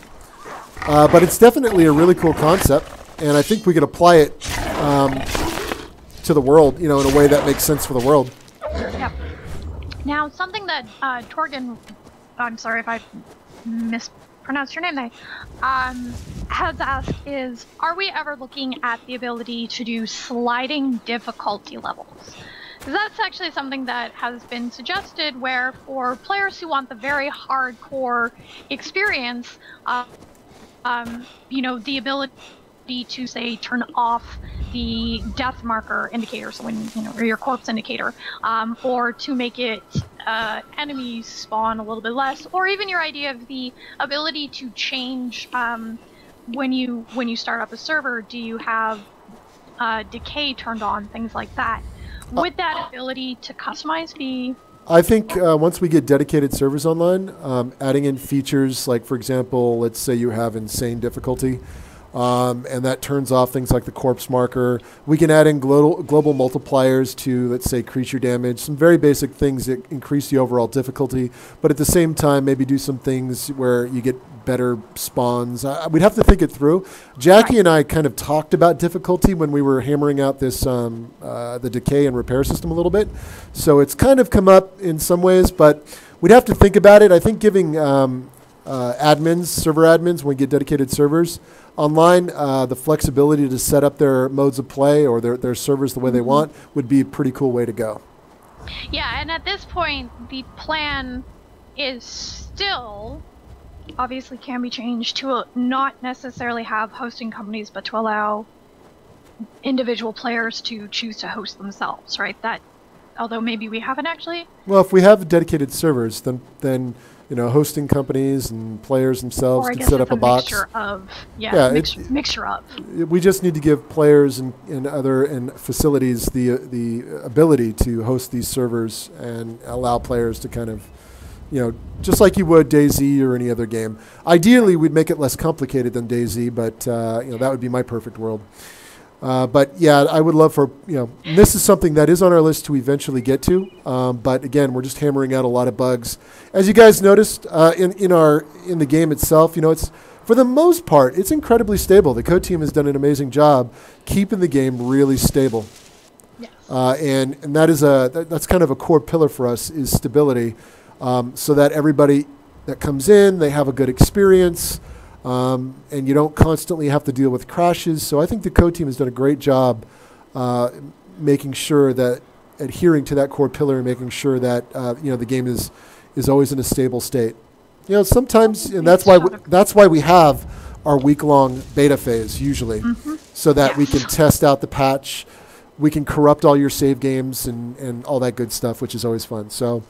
But it's definitely a really cool concept, and I think we could apply it to the world, in a way that makes sense for the world. Yep. Now, something that Torgen, I'm sorry if I mispronounced your name there, has asked is, are we ever looking at the ability to do sliding difficulty levels? Because that's actually something that has been suggested, where for players who want the very hardcore experience, the ability to, say, turn off the death marker indicator, so when, or your corpse indicator, or to make it enemies spawn a little bit less, or even your idea of the ability to change when you start up a server, do you have decay turned on, things like that. Would that ability to customize be... I think once we get dedicated servers online, adding in features like, for example, let's say you have insane difficulty, and that turns off things like the corpse marker. We can add in global multipliers to, let's say, creature damage, some very basic things that increase the overall difficulty, but at the same time maybe do some things where you get better spawns. We'd have to think it through. Jackie and I kind of talked about difficulty when we were hammering out this the decay and repair system a little bit. So it's kind of come up in some ways, but we'd have to think about it. I think giving admins, server admins, when we get dedicated servers online, the flexibility to set up their modes of play or their servers the way they want would be a pretty cool way to go. Yeah, and at this point, the plan is still... obviously can be changed to not necessarily have hosting companies, but to allow individual players to choose to host themselves, right? That, although maybe we haven't actually. Well, if we have dedicated servers, then hosting companies and players themselves can set up a box. Mixture of. We just need to give players and other facilities the ability to host these servers and allow players to kind of, just like you would DayZ or any other game. Ideally, we'd make it less complicated than DayZ, but that would be my perfect world. But yeah, I would love for, this is something that is on our list to eventually get to. But again, we're just hammering out a lot of bugs. As you guys noticed in the game itself, it's, for the most part, it's incredibly stable. The code team has done an amazing job keeping the game really stable. Yes. And that is that's kind of a core pillar for us, is stability. So that everybody that comes in, they have a good experience, and you don't constantly have to deal with crashes. So I think the code team has done a great job making sure that, adhering to that core pillar and making sure that the game is always in a stable state. Sometimes, and that's why we have our week-long beta phase usually, so that we can test out the patch, we can corrupt all your save games and all that good stuff, which is always fun. So.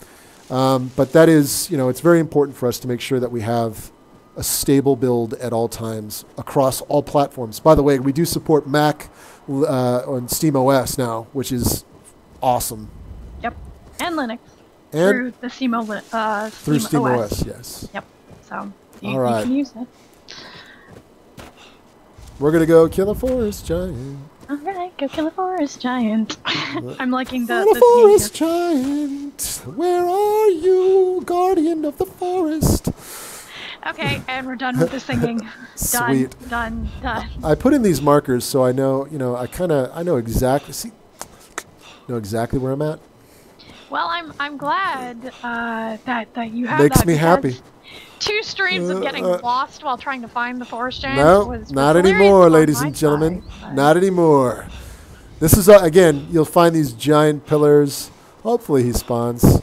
But that is, it's very important for us to make sure that we have a stable build at all times across all platforms. By the way, we do support Mac on SteamOS now, which is awesome. Yep, and Linux through the through SteamOS, yes. Yep. So you can use it. We're gonna go kill a forest giant. All right, go kill a forest giant. I'm liking the forest giant. Where are you, guardian of the forest? Okay, and we're done with the singing. Sweet. Done. I put in these markers so I know, I know exactly where I'm at. Well, I'm glad that you have Makes that. me happy. 2 streams of getting lost while trying to find the forest giant. No, not anymore, ladies and gentlemen. Not anymore. This is, again, you'll find these giant pillars. Hopefully he spawns.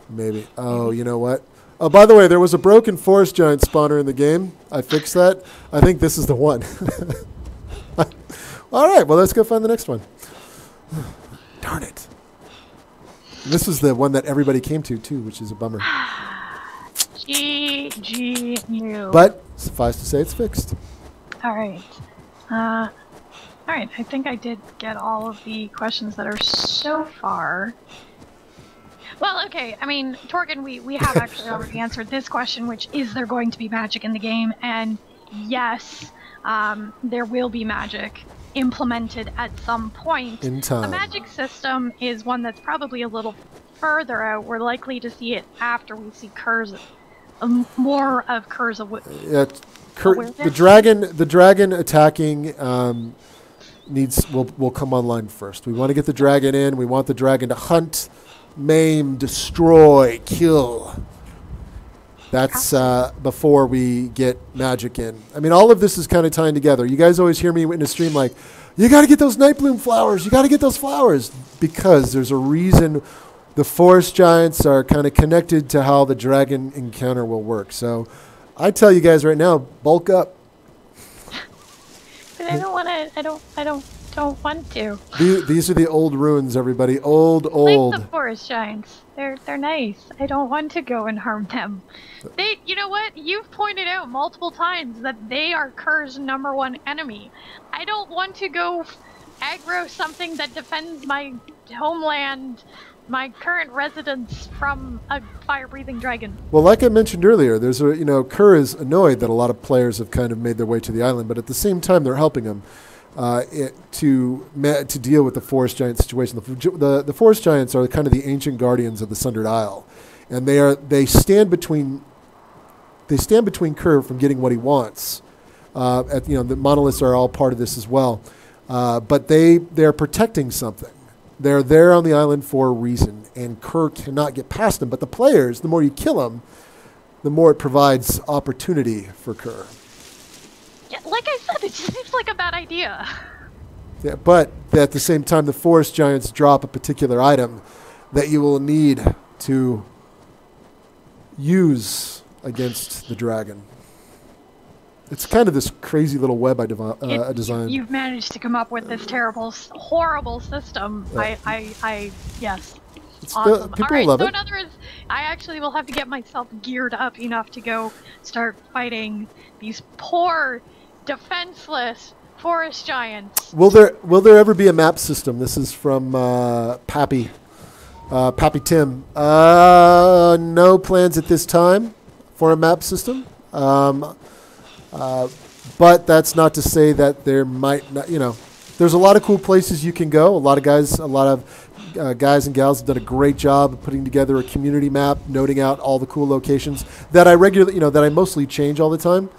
Maybe. Oh, you know what? Oh, by the way, there was a broken forest giant spawner in the game. I fixed that. I think this is the one. All right, well, let's go find the next one. Darn it. This was the one that everybody came to, too, which is a bummer. GG new. But suffice to say, it's fixed. All right. All right, I think I did get all of the questions that are so far. Well, okay, I mean, Torgan, we have actually already answered this question, which is there going to be magic in the game? And yes, there will be magic implemented at some point. In time. The magic system is one that's probably a little further out. We're likely to see it after we see Kerr's, more of Kerr's Yeah, the dragon attacking will come online first. We want to get the dragon in. We want the dragon to hunt, maim, destroy, kill. That's before we get magic in. I mean, all of this is kind of tying together. You guys always hear me in the stream like, you got to get those night bloom flowers. You got to get those flowers. Because there's a reason the forest giants are kind of connected to how the dragon encounter will work. So I tell you guys right now, bulk up. But I don't want to. I don't want to. These are the old ruins, everybody. Old. Like the forest giants. They're nice. I don't want to go and harm them. You know what? You've pointed out multiple times that they are Kerr's #1 enemy. I don't want to go aggro something that defends my homeland, my current residence, from a fire-breathing dragon. Well, like I mentioned earlier, there's Kerr is annoyed that a lot of players have kind of made their way to the island, but at the same time, they're helping him to deal with the forest giant situation. The forest giants are kind of the ancient guardians of the Sundered Isle, and they stand between Kerr from getting what he wants. The monoliths are all part of this as well, but they're protecting something. They're there on the island for a reason, and Kerr cannot get past them. But the players, the more you kill them, the more it provides opportunity for Kerr. Yeah, like I said, it just seems like a bad idea. Yeah, but at the same time, the forest giants drop a particular item that you will need to use against the dragon. It's kind of this crazy little web I designed. You've managed to come up with this terrible, horrible system. Yeah. Yes. It's awesome. people All right, love so it. in other words, I actually will have to get myself geared up enough to go start fighting these poor, defenseless forest giants. Will there ever be a map system? This is from Pappy Tim. No plans at this time for a map system. But that's not to say that there might not, there's a lot of cool places you can go. A lot of guys and gals have done a great job of putting together a community map, noting out all the cool locations that I regularly, that I mostly change all the time.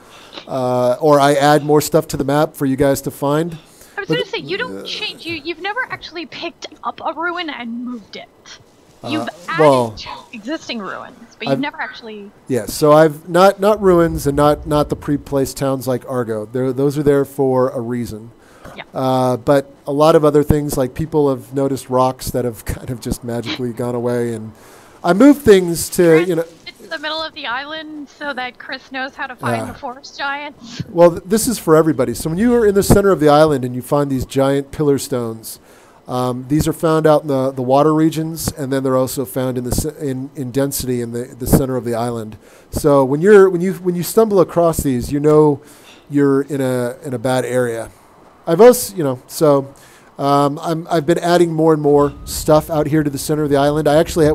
Or I add more stuff to the map for you guys to find. I was going to say, you don't change. You've never actually picked up a ruin and moved it. You've added to existing ruins, but you've never actually... Yeah, so I've not ruins and not the pre-placed towns like Argo. Those are there for a reason. Yeah. But a lot of other things, like people have noticed rocks that have kind of just magically gone away, and I moved things to, It's the middle of the island so that Chris knows how to find the forest giants. Well, this is for everybody. So when you are in the center of the island and you find these giant pillar stones, these are found out in the water regions, and then they're also found in density in the center of the island. So when you stumble across these, you're in a bad area. I've also I've been adding more and more stuff out here to the center of the island.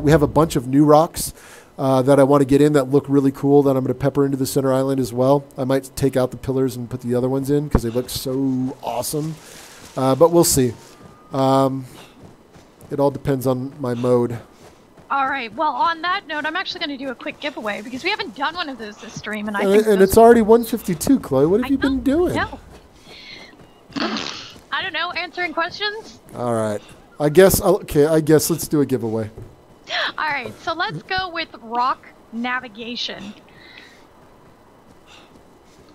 We have a bunch of new rocks that I want to get in that look really cool that I'm going to pepper into the center island as well. I might take out the pillars and put the other ones in because they look so awesome. But we'll see. It all depends on my mode. All right. Well, on that note, I'm actually going to do a quick giveaway because we haven't done one of those this stream, and and it's already 1:52, Chloe. What have you been doing? No. I don't know. Answering questions. All right. I guess let's do a giveaway. All right. So let's go with rock navigation.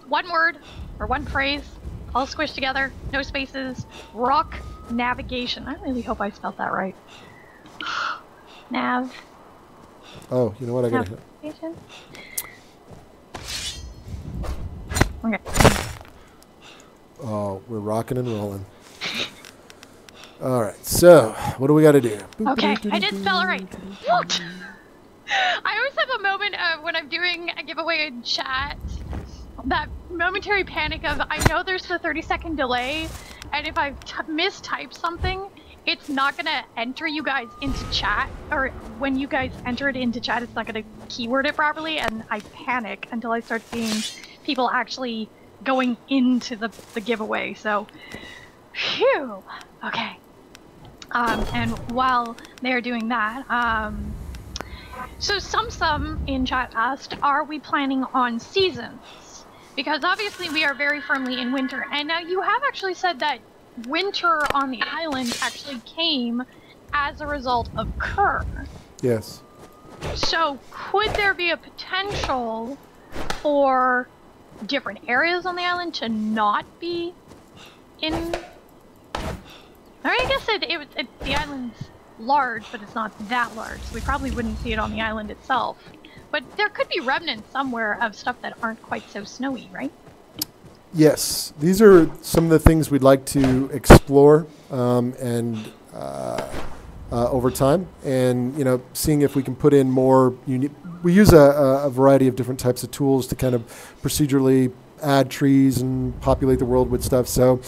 One word or one phrase, all squished together, no spaces. Rock navigation. I really hope I spelled that right. Nav. Oh, you know what? I got to hit. Okay. Oh, we're rocking and rolling. All right, so what do we got to do? Okay, I did spell it right. What? I always have a moment when I'm doing a giveaway in chat, that momentary panic of, I know there's the 30-second delay, and if I mistype something, it's not going to enter you guys into chat, or when you guys enter it into chat, it's not going to keyword it properly, and I panic until I start seeing people actually going into the giveaway, so, phew, okay. And while they're doing that, so some in chat asked, are we planning on seasons? Because obviously we are very firmly in winter, and now you have actually said that winter on the island actually came as a result of Kerr. Yes. So could there be a potential for different areas on the island to not be in... I mean, I guess the island's large, but it's not that large, so we probably wouldn't see it on the island itself. But there could be remnants somewhere of stuff that aren't quite so snowy, right? Yes, these are some of the things we'd like to explore over time, and seeing if we can put in more unique. We use a variety of different types of tools to kind of procedurally add trees and populate the world with stuff. So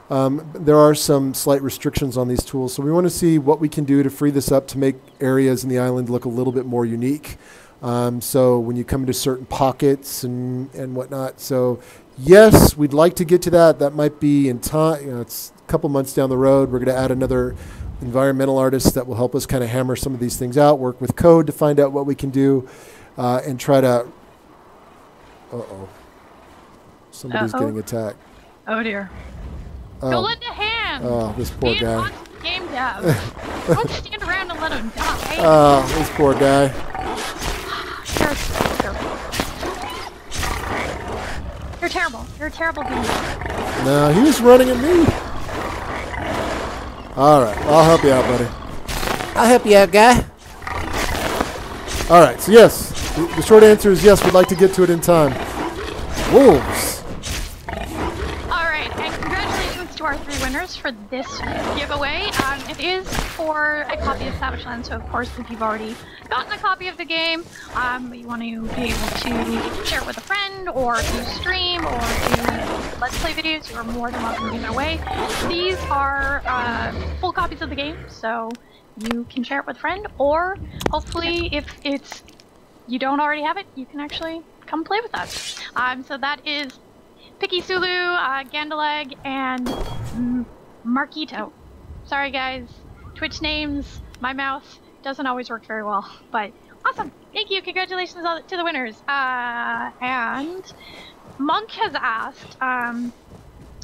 there are some slight restrictions on these tools. So we want to see what we can do to free this up to make areas in the island look a little bit more unique. So when you come into certain pockets and whatnot. So yes, we'd like to get to that. That might be in time. It's a couple months down the road. We're going to add another environmental artist that will help us kind of hammer some of these things out, work with code to find out what we can do, and try to... Somebody's getting attacked. Oh dear. Go lend a hand! Oh, this poor Be guy. an awesome game dev. Don't stand around and let him die. Oh, this poor guy. You're terrible. You're a terrible game dev. No, he was running at me. All right, I'll help you out, buddy. I'll help you out, guy. All right, so yes, the short answer is yes, we'd like to get to it in time. Wolves. All right, and congratulations to our 3 winners for this giveaway. It is for a copy of Savage Land, so of course, if you've already gotten a copy of the game, you want to be able to share it with a friend, or do stream, or do Let's Play videos, you're more than welcome either way. These are full copies of the game, so you can share it with a friend, or hopefully if you don't already have it, you can actually come play with us. So that is Picky Sulu, Gandaleg, and Marquito. Sorry guys, Twitch names, my mouth doesn't always work very well, but awesome! Thank you, congratulations to the winners. And Monk has asked,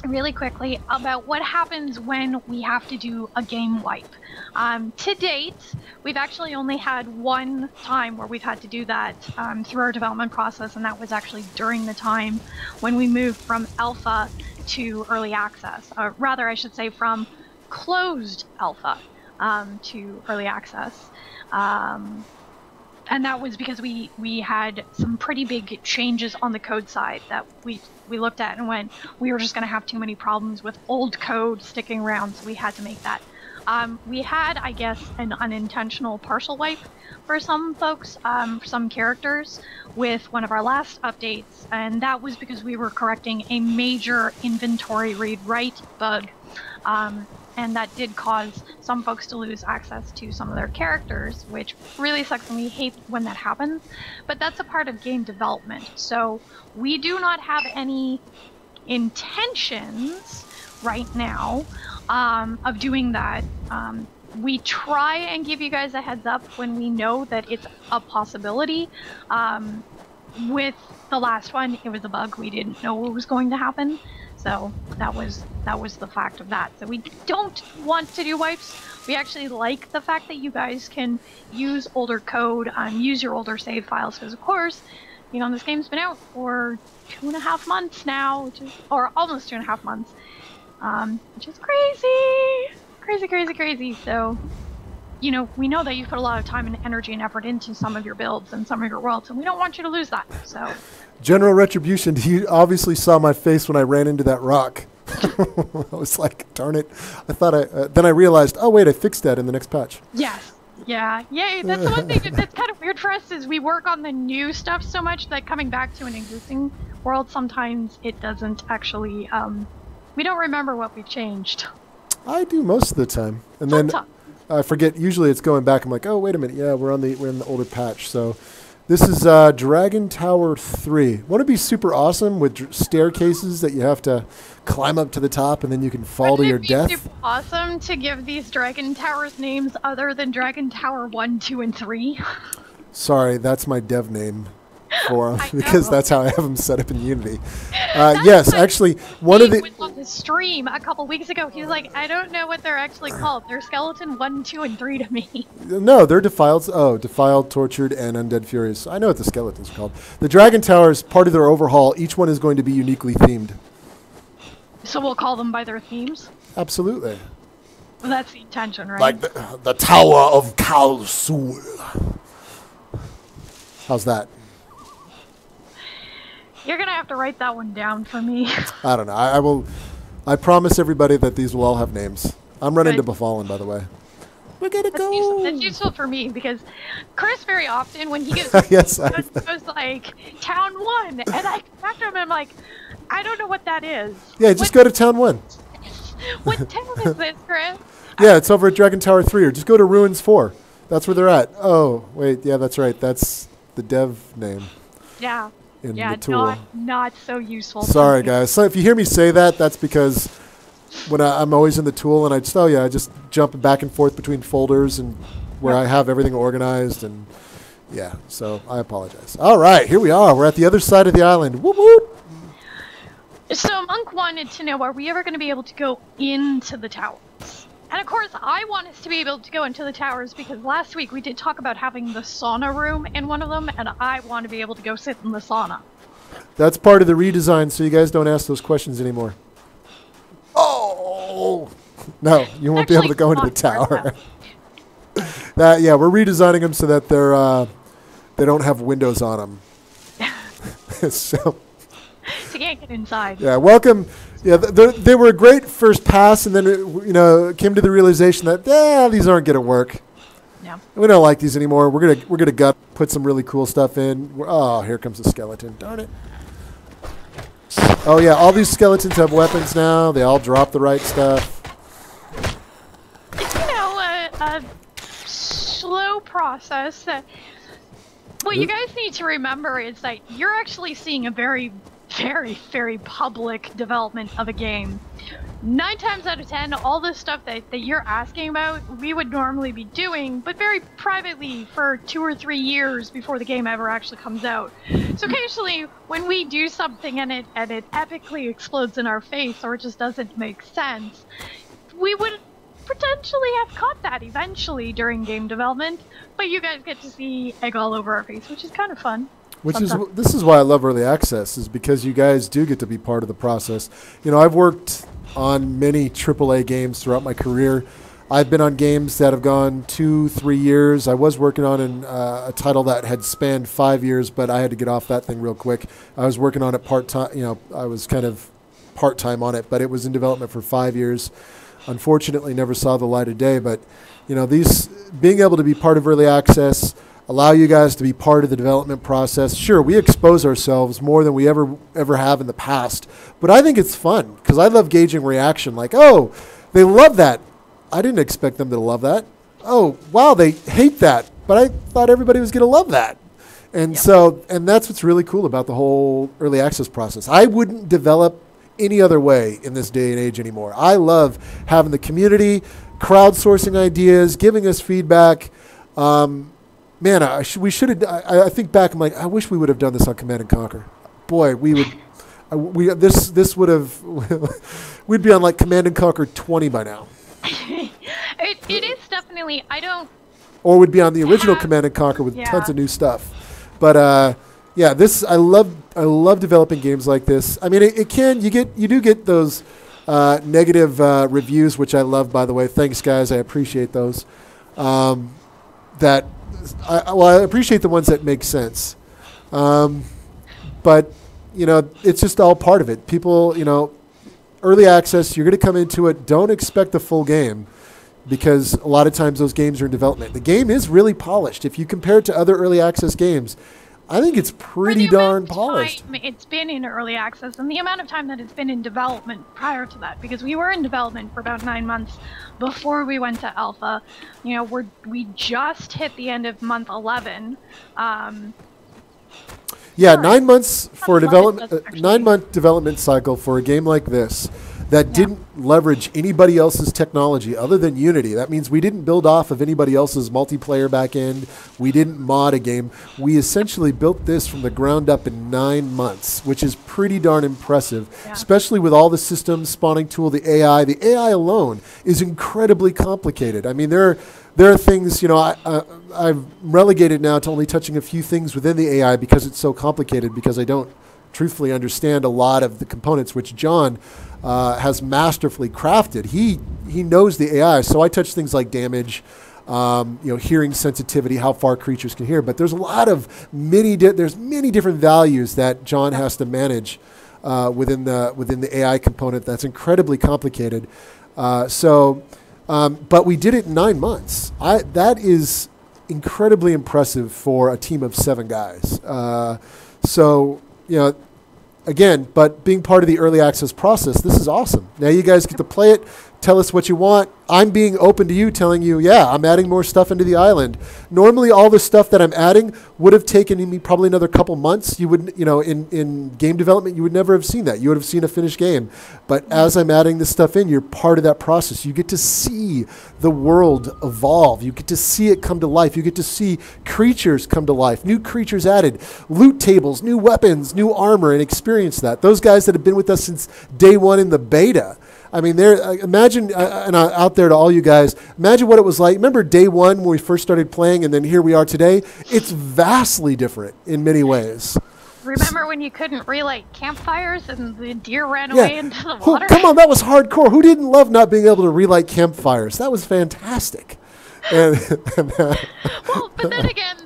really quickly, about what happens when we have to do a game wipe. To date, we've actually only had one time where we've had to do that through our development process, and that was actually during the time when we moved from alpha to early access. Rather, I should say from closed alpha to early access. And that was because we had some pretty big changes on the code side that we looked at and went, we were just going to have too many problems with old code sticking around, so we had to make that. We had, I guess, an unintentional partial wipe for some folks, some characters, with one of our last updates, and that was because we were correcting a major inventory read-write bug. And that did cause some folks to lose access to some of their characters, which really sucks, and we hate when that happens. But that's a part of game development. So we do not have any intentions right now of doing that. We try and give you guys a heads up when we know that it's a possibility. With the last one, it was a bug. We didn't know what was going to happen. So that was the fact of that. So we don't want to do wipes. We actually like the fact that you guys can use older code, use your older save files, because of course, you know, this game's been out for 2.5 months now, or almost 2.5 months, which is crazy. So, you know, we know that you put a lot of time and energy and effort into some of your builds and some of your worlds, and we don't want you to lose that. So. General Retribution, you obviously saw my face when I ran into that rock. I was like, darn it. I thought then I realized, oh, wait, I fixed that in the next patch. Yes. Yeah. Yeah, that's the one thing that's kind of weird for us is we work on the new stuff so much that coming back to an existing world, sometimes it doesn't actually, we don't remember what we changed. I do most of the time. And then I forget, usually it's going back. I'm like, oh, wait a minute. Yeah, we're in the older patch. So this is Dragon Tower 3. Won't it be super awesome with staircases that you have to climb up to the top and then you can fall to your death? Wouldn't it be super awesome to give these Dragon Towers names other than Dragon Tower 1, 2, and 3? Sorry, that's my dev name for them because that's how I have them set up in Unity. Yes, actually, one of the... went on the stream a couple weeks ago. He was like, I don't know what they're actually called. They're Skeleton 1, 2, and 3 to me. No, they're Defiled. Oh, Defiled, Tortured, and Undead Furious. I know what the skeletons are called. The Dragon Towers, part of their overhaul, each one is going to be uniquely themed. So we'll call them by their themes? Absolutely. Well, that's the intention, right? Like the Tower of Kalsul. How's that? You're going to have to write that one down for me. I don't know. I will. I promise everybody that these will all have names. I'm running to Befallen, by the way. We're going to go. That's useful for me because Chris very often, when he goes, yes, goes like, Town 1, and I come back to him and I'm like, I don't know what that is. Yeah, just go to Town 1. What town is this, Chris? Yeah, it's over at Dragon Tower 3, or just go to Ruins 4. That's where they're at. Oh, wait, yeah, that's right. That's the dev name. Yeah. In the tool. Not so useful. Sorry, guys. So if you hear me say that, that's because when I'm always in the tool, and I just jump back and forth between folders and where I have everything organized, and yeah, so I apologize. All right, here we are. We're at the other side of the island. Whoop, whoop. So Monk wanted to know, are we ever going to be able to go into the towers? And of course, I want us to be able to go into the towers because last week we did talk about having the sauna room in one of them, and I want to be able to go sit in the sauna. That's part of the redesign, so you guys don't ask those questions anymore. Oh! No, you won't be able to go into the tower. Yeah, we're redesigning them so that they don't have windows on them. So you can't get inside. Yeah, welcome. Yeah, they were a great first pass, and then it came to the realization that these aren't going to work. Yeah. We don't like these anymore. We're gonna put some really cool stuff in. Oh, here comes the skeleton. Darn it. Oh yeah, all these skeletons have weapons now. They all drop the right stuff. It's a slow process. What you guys need to remember is that you're actually seeing a very, very, very public development of a game. 9 times out of 10, all the stuff that you're asking about, we would normally be doing, but very privately for 2 or 3 years before the game ever actually comes out. So occasionally, when we do something and it epically explodes in our face, or it just doesn't make sense, we would potentially have caught that eventually during game development, but you guys get to see egg all over our face, which is kind of fun. This is why I love early access, is because you guys do get to be part of the process. I've worked on many AAA games throughout my career. I've been on games that have gone 2-3 years. I was working on a title that had spanned 5 years, but I had to get off that thing real quick. I was working on it part-time. I was kind of part-time on it, but it was in development for 5 years. Unfortunately, never saw the light of day. But these being able to be part of early access, allow you guys to be part of the development process. Sure, we expose ourselves more than we ever have in the past, but I think it's fun because I love gauging reaction. Like, oh, they love that. I didn't expect them to love that. Oh, wow, they hate that, but I thought everybody was going to love that. And and that's what's really cool about the whole early access process. I wouldn't develop any other way in this day and age anymore. I love having the community, crowdsourcing ideas, giving us feedback. Man, we should have. I think back. I'm like, I wish we would have done this on Command and Conquer. Boy, we would. This would have. We'd be on like Command and Conquer 20 by now. It is definitely. I don't. Or would be on the original Command and Conquer with tons of new stuff. But yeah, this I love developing games like this. I mean, you do get those negative reviews, which I love. By the way, thanks guys. I appreciate those. I appreciate the ones that make sense. But, it's just all part of it. People, early access. You're going to come into it. Don't expect the full game, because a lot of times those games are in development. The game is really polished. If you compare it to other early access games, I think it's pretty darn polished. It's been in early access, and the amount of time that it's been in development prior to that, because we were in development for about 9 months before we went to alpha. You know, we just hit the end of month 11. Yeah, 9 months for a development, 9-month development cycle for a game like this that didn't leverage anybody else's technology other than Unity. That means we didn't build off of anybody else's multiplayer backend. We didn't mod a game. We essentially built this from the ground up in 9 months, which is pretty darn impressive, especially with all the systems, spawning tool, the AI. The AI alone is incredibly complicated. I mean, there are things, you know, I've relegated now to only touching a few things within the AI because it's so complicated, because I don't truthfully understand a lot of the components, which John has masterfully crafted. He knows the AI, so I touch things like damage, you know, hearing sensitivity, how far creatures can hear. But there's a lot of many different values that John has to manage within the AI component. That's incredibly complicated. But we did it in 9 months. That is incredibly impressive for a team of 7 guys. So, you know, again, but being part of the early access process, this is awesome. Now you guys get to play it. Tell us what you want. I'm being open to you, telling you, yeah, I'm adding more stuff into the island. Normally, all the stuff that I'm adding would have taken me probably another couple months. You wouldn't, you know, in game development, you would never have seen that. You would have seen a finished game. But as I'm adding this stuff in, you're part of that process. You get to see the world evolve. You get to see it come to life. You get to see creatures come to life. New creatures added, loot tables, new weapons, new armor, and experience that. Those guys that have been with us since day one in the beta. I mean, imagine, and out there to all you guys, imagine what it was like. Remember day one when we first started playing, and then here we are today? It's vastly different in many ways. Remember when you couldn't relight campfires and the deer ran away into the water? Come on, that was hardcore. Who didn't love not being able to relight campfires? That was fantastic. Well, but then again,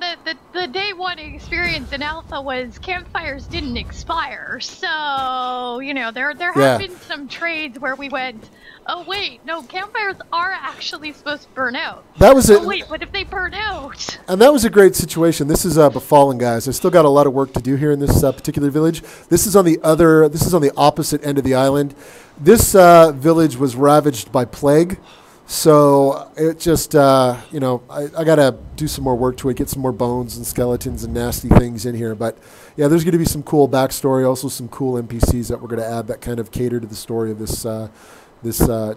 the day one experience in alpha was campfires didn't expire. So, you know, there have been some trades where we went, oh wait, no, campfires are actually supposed to burn out. That was it. Oh wait, what if they burn out? And that was a great situation. This is Befallen, guys. I still got a lot of work to do here in this particular village. This is on the opposite end of the island. This village was ravaged by plague. So it just, you know, I got to do some more work to it, get some more bones and skeletons and nasty things in here. But, yeah, there's going to be some cool backstory, also some cool NPCs that we're going to add that kind of cater to the story of this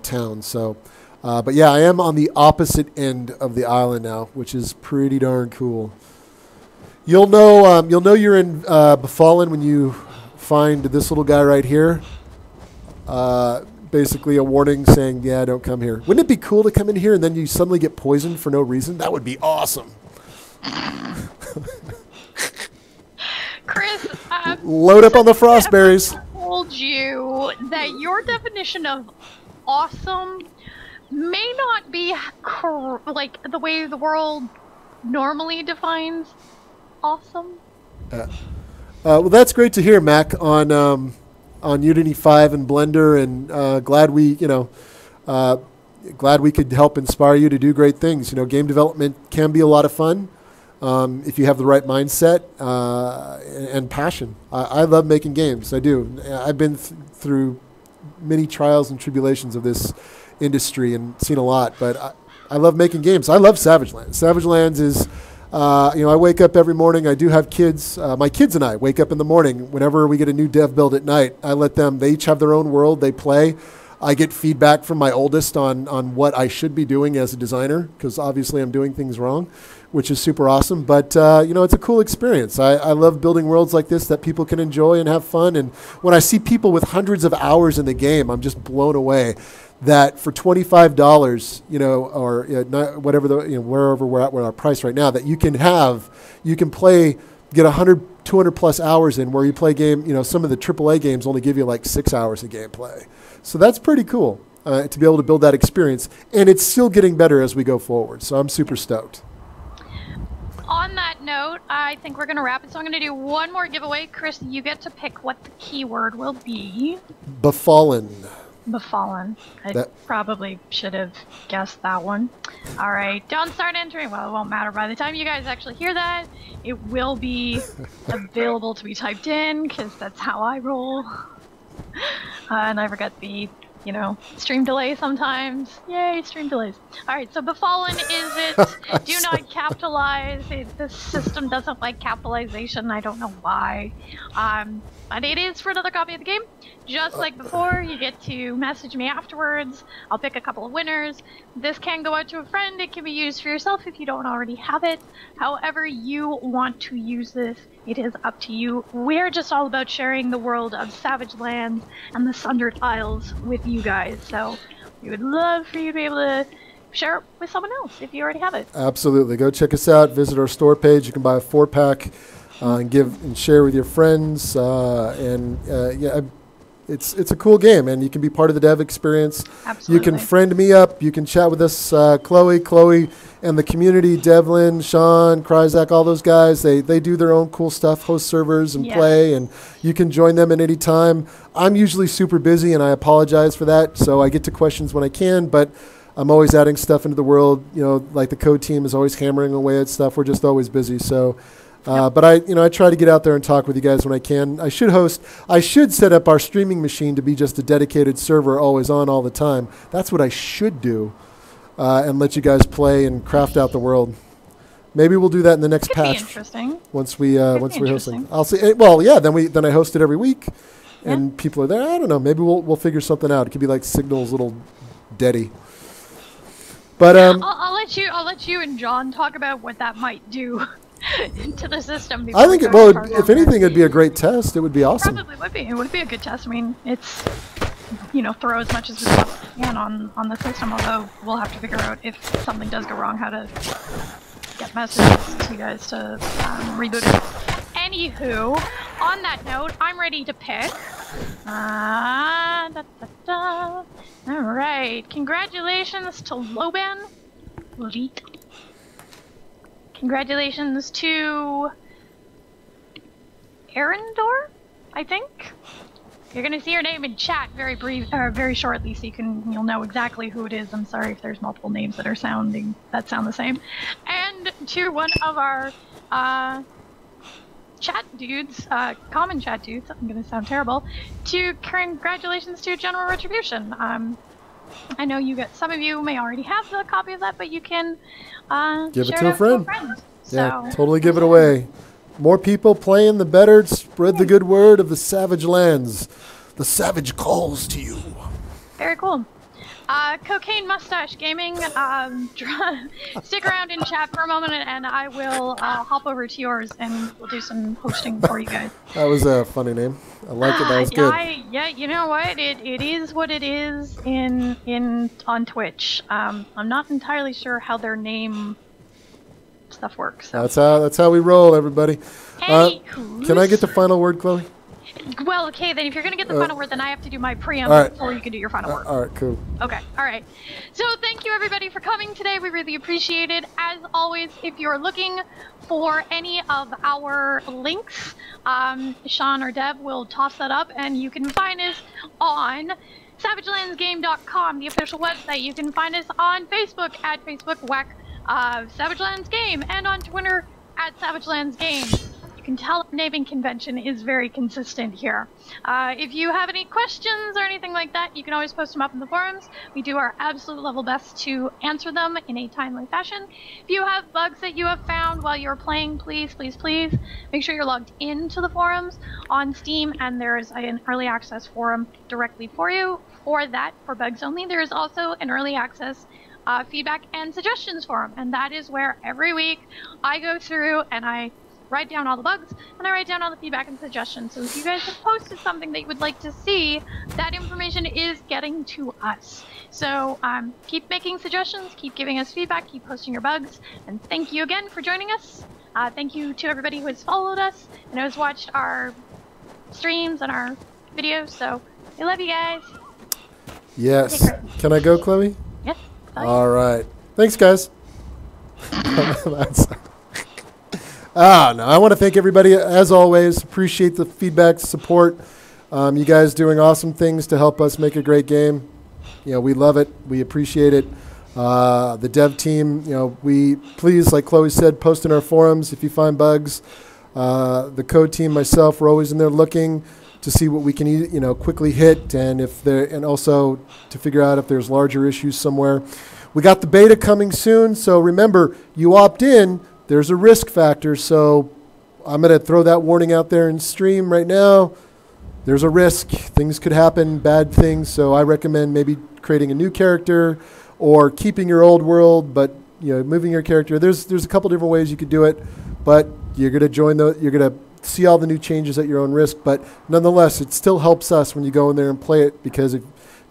town. So, but, yeah, I am on the opposite end of the island now, which is pretty darn cool. You'll know you're in Befallen when you find this little guy right here. Basically a warning saying, yeah, don't come here. Wouldn't it be cool to come in here and then you suddenly get poisoned for no reason? That would be awesome. Chris, load up on the frostberries. I told you that your definition of awesome may not be like the way the world normally defines awesome. Well, that's great to hear, Mac, on Unity 5 and Blender, and glad we could help inspire you to do great things. You know, game development can be a lot of fun if you have the right mindset and passion. I love making games. I do. I've been through many trials and tribulations of this industry and seen a lot, but I love making games. I love Savage Lands. Savage Lands is... you know, I wake up every morning. I do have kids. My kids and I wake up in the morning. Whenever we get a new dev build at night, I let them, they each have their own world. They play. I get feedback from my oldest on what I should be doing as a designer, because obviously I'm doing things wrong, which is super awesome. But, you know, it's a cool experience. I love building worlds like this that people can enjoy and have fun. And when I see people with hundreds of hours in the game, I'm just blown away. That for $25, you know, or whatever wherever we're at with our price right now, that you can play, get 100, 200 plus hours in, where you play game. You know, some of the AAA games only give you like 6 hours of gameplay. So that's pretty cool to be able to build that experience, and it's still getting better as we go forward. So I'm super stoked. On that note, I think we're going to wrap it. So I'm going to do one more giveaway. Chris, you get to pick what the keyword will be. Befallen. Befallen. I probably should have guessed that one. Alright, don't start entering. Well, it won't matter. By the time you guys actually hear that, it will be available to be typed in, because that's how I roll. And I forget the, stream delay sometimes. Yay, stream delays. Alright, so Befallen is it. Do not capitalize. The system doesn't like capitalization. I don't know why. But it is for another copy of the game. Just like before, you get to message me afterwards. I'll pick a couple of winners. This can go out to a friend. It can be used for yourself if you don't already have it. However you want to use this, it is up to you. We're just all about sharing the world of Savage Lands and the Sundered Isles with you guys. So we would love for you to be able to share it with someone else if you already have it. Absolutely. Go check us out. Visit our store page. You can buy a 4-pack and give and share with your friends. It's a cool game, and you can be part of the dev experience. Absolutely. You can friend me up. You can chat with us, Chloe, and the community, Devlin, Sean, Kryzak, all those guys. They do their own cool stuff, host servers and play, and you can join them at any time. I'm usually super busy, and I apologize for that, so I get to questions when I can, but I'm always adding stuff into the world. Like the code team is always hammering away at stuff. We're just always busy, so... But I try to get out there and talk with you guys when I can. I should set up our streaming machine to be just a dedicated server always on all the time. That's what I should do, and let you guys play and craft out the world. Maybe we'll do that in the next patch. Interesting. Once we're hosting. I'll see. Well, yeah. Then I host it every week, and people are there. I don't know. Maybe we'll figure something out. It could be like Signal's little Deddy. But I'll let you and John talk about what that might do to the system. I think if anything, it'd be a great test. It would be awesome. Probably would be. It would be a good test. I mean, it's throw as much as we can on the system. Although we'll have to figure out if something does go wrong, how to get messages to you guys to reboot it. Anywho, on that note, I'm ready to pick. All right. Congratulations to Loban. Leet. Congratulations to Arendor, I think. You're gonna see your name in chat very shortly, so you'll know exactly who it is. I'm sorry if there's multiple names that sound the same. And to one of our chat dudes, common chat dudes. I'm gonna sound terrible. Congratulations to General Retribution. I know some of you may already have the copy of that, but you can give it to a friend. So, totally give it away. More people playing, the better. Spread the good word of the Savage Lands. The Savage calls to you. Very cool. Cocaine Mustache Gaming, stick around in chat for a moment and I will hop over to yours and we'll do some hosting for you guys. That was a funny name. I liked it. That was good. Yeah, you know what? It is what it is on Twitch. I'm not entirely sure how their name stuff works. So. That's how we roll, everybody. Hey, can I get the final word, Chloe? Well, okay, then if you're going to get the final word, then I have to do my preamble before you can do your final word. All right, cool. Okay, all right. So thank you, everybody, for coming today. We really appreciate it. As always, if you're looking for any of our links, Sean or Deb will toss that up, and you can find us on SavageLandsGame.com, the official website. You can find us on Facebook at Facebook Savage Lands Game, and on Twitter at Savage Lands Game. You can tell naming convention is very consistent here. If you have any questions or anything like that, you can always post them up in the forums. We do our absolute level best to answer them in a timely fashion. If you have bugs that you have found while you're playing, please make sure you're logged into the forums on Steam, and there's an early access forum directly for you. For bugs only, there is also an early access feedback and suggestions forum, and that is where every week I go through and I write down all the bugs and I write down all the feedback and suggestions. So if you guys have posted something that you would like to see, that information is getting to us. So keep making suggestions, keep giving us feedback, keep posting your bugs, and thank you again for joining us. Thank you to everybody who has followed us and has watched our streams and our videos. So we love you guys. Yes. Can I go, Chloe? Yes. All right. Thanks, guys. No, I want to thank everybody, as always. Appreciate the feedback, support. You guys doing awesome things to help us make a great game. We love it. We appreciate it. The dev team, we please, like Chloe said, post in our forums if you find bugs. The code team, myself, we're always in there looking to see what we can, quickly hit, and also to figure out if there's larger issues somewhere. We got the beta coming soon, so remember, you opt in, there's a risk factor. So I'm going to throw that warning out there in stream right now. There's a risk. Things could happen, bad things. So I recommend maybe creating a new character or keeping your old world, but moving your character. There's a couple different ways you could do it, but you're going to you're going to see all the new changes at your own risk. But nonetheless, it still helps us when you go in there and play it, because if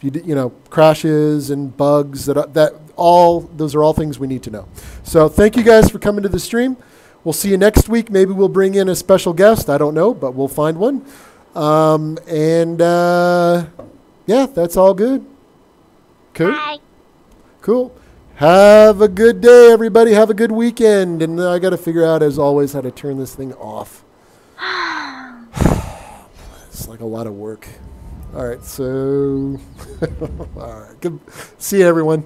you crashes and bugs, those are all things we need to know. So thank you guys for coming to the stream. We'll see you next week. Maybe we'll bring in a special guest. I don't know, but we'll find one. Yeah, that's all good. Cool. Bye. Cool. Have a good day, everybody. Have a good weekend. And I got to figure out, as always, how to turn this thing off. It's like a lot of work. All right, so all right. Good. See you, everyone.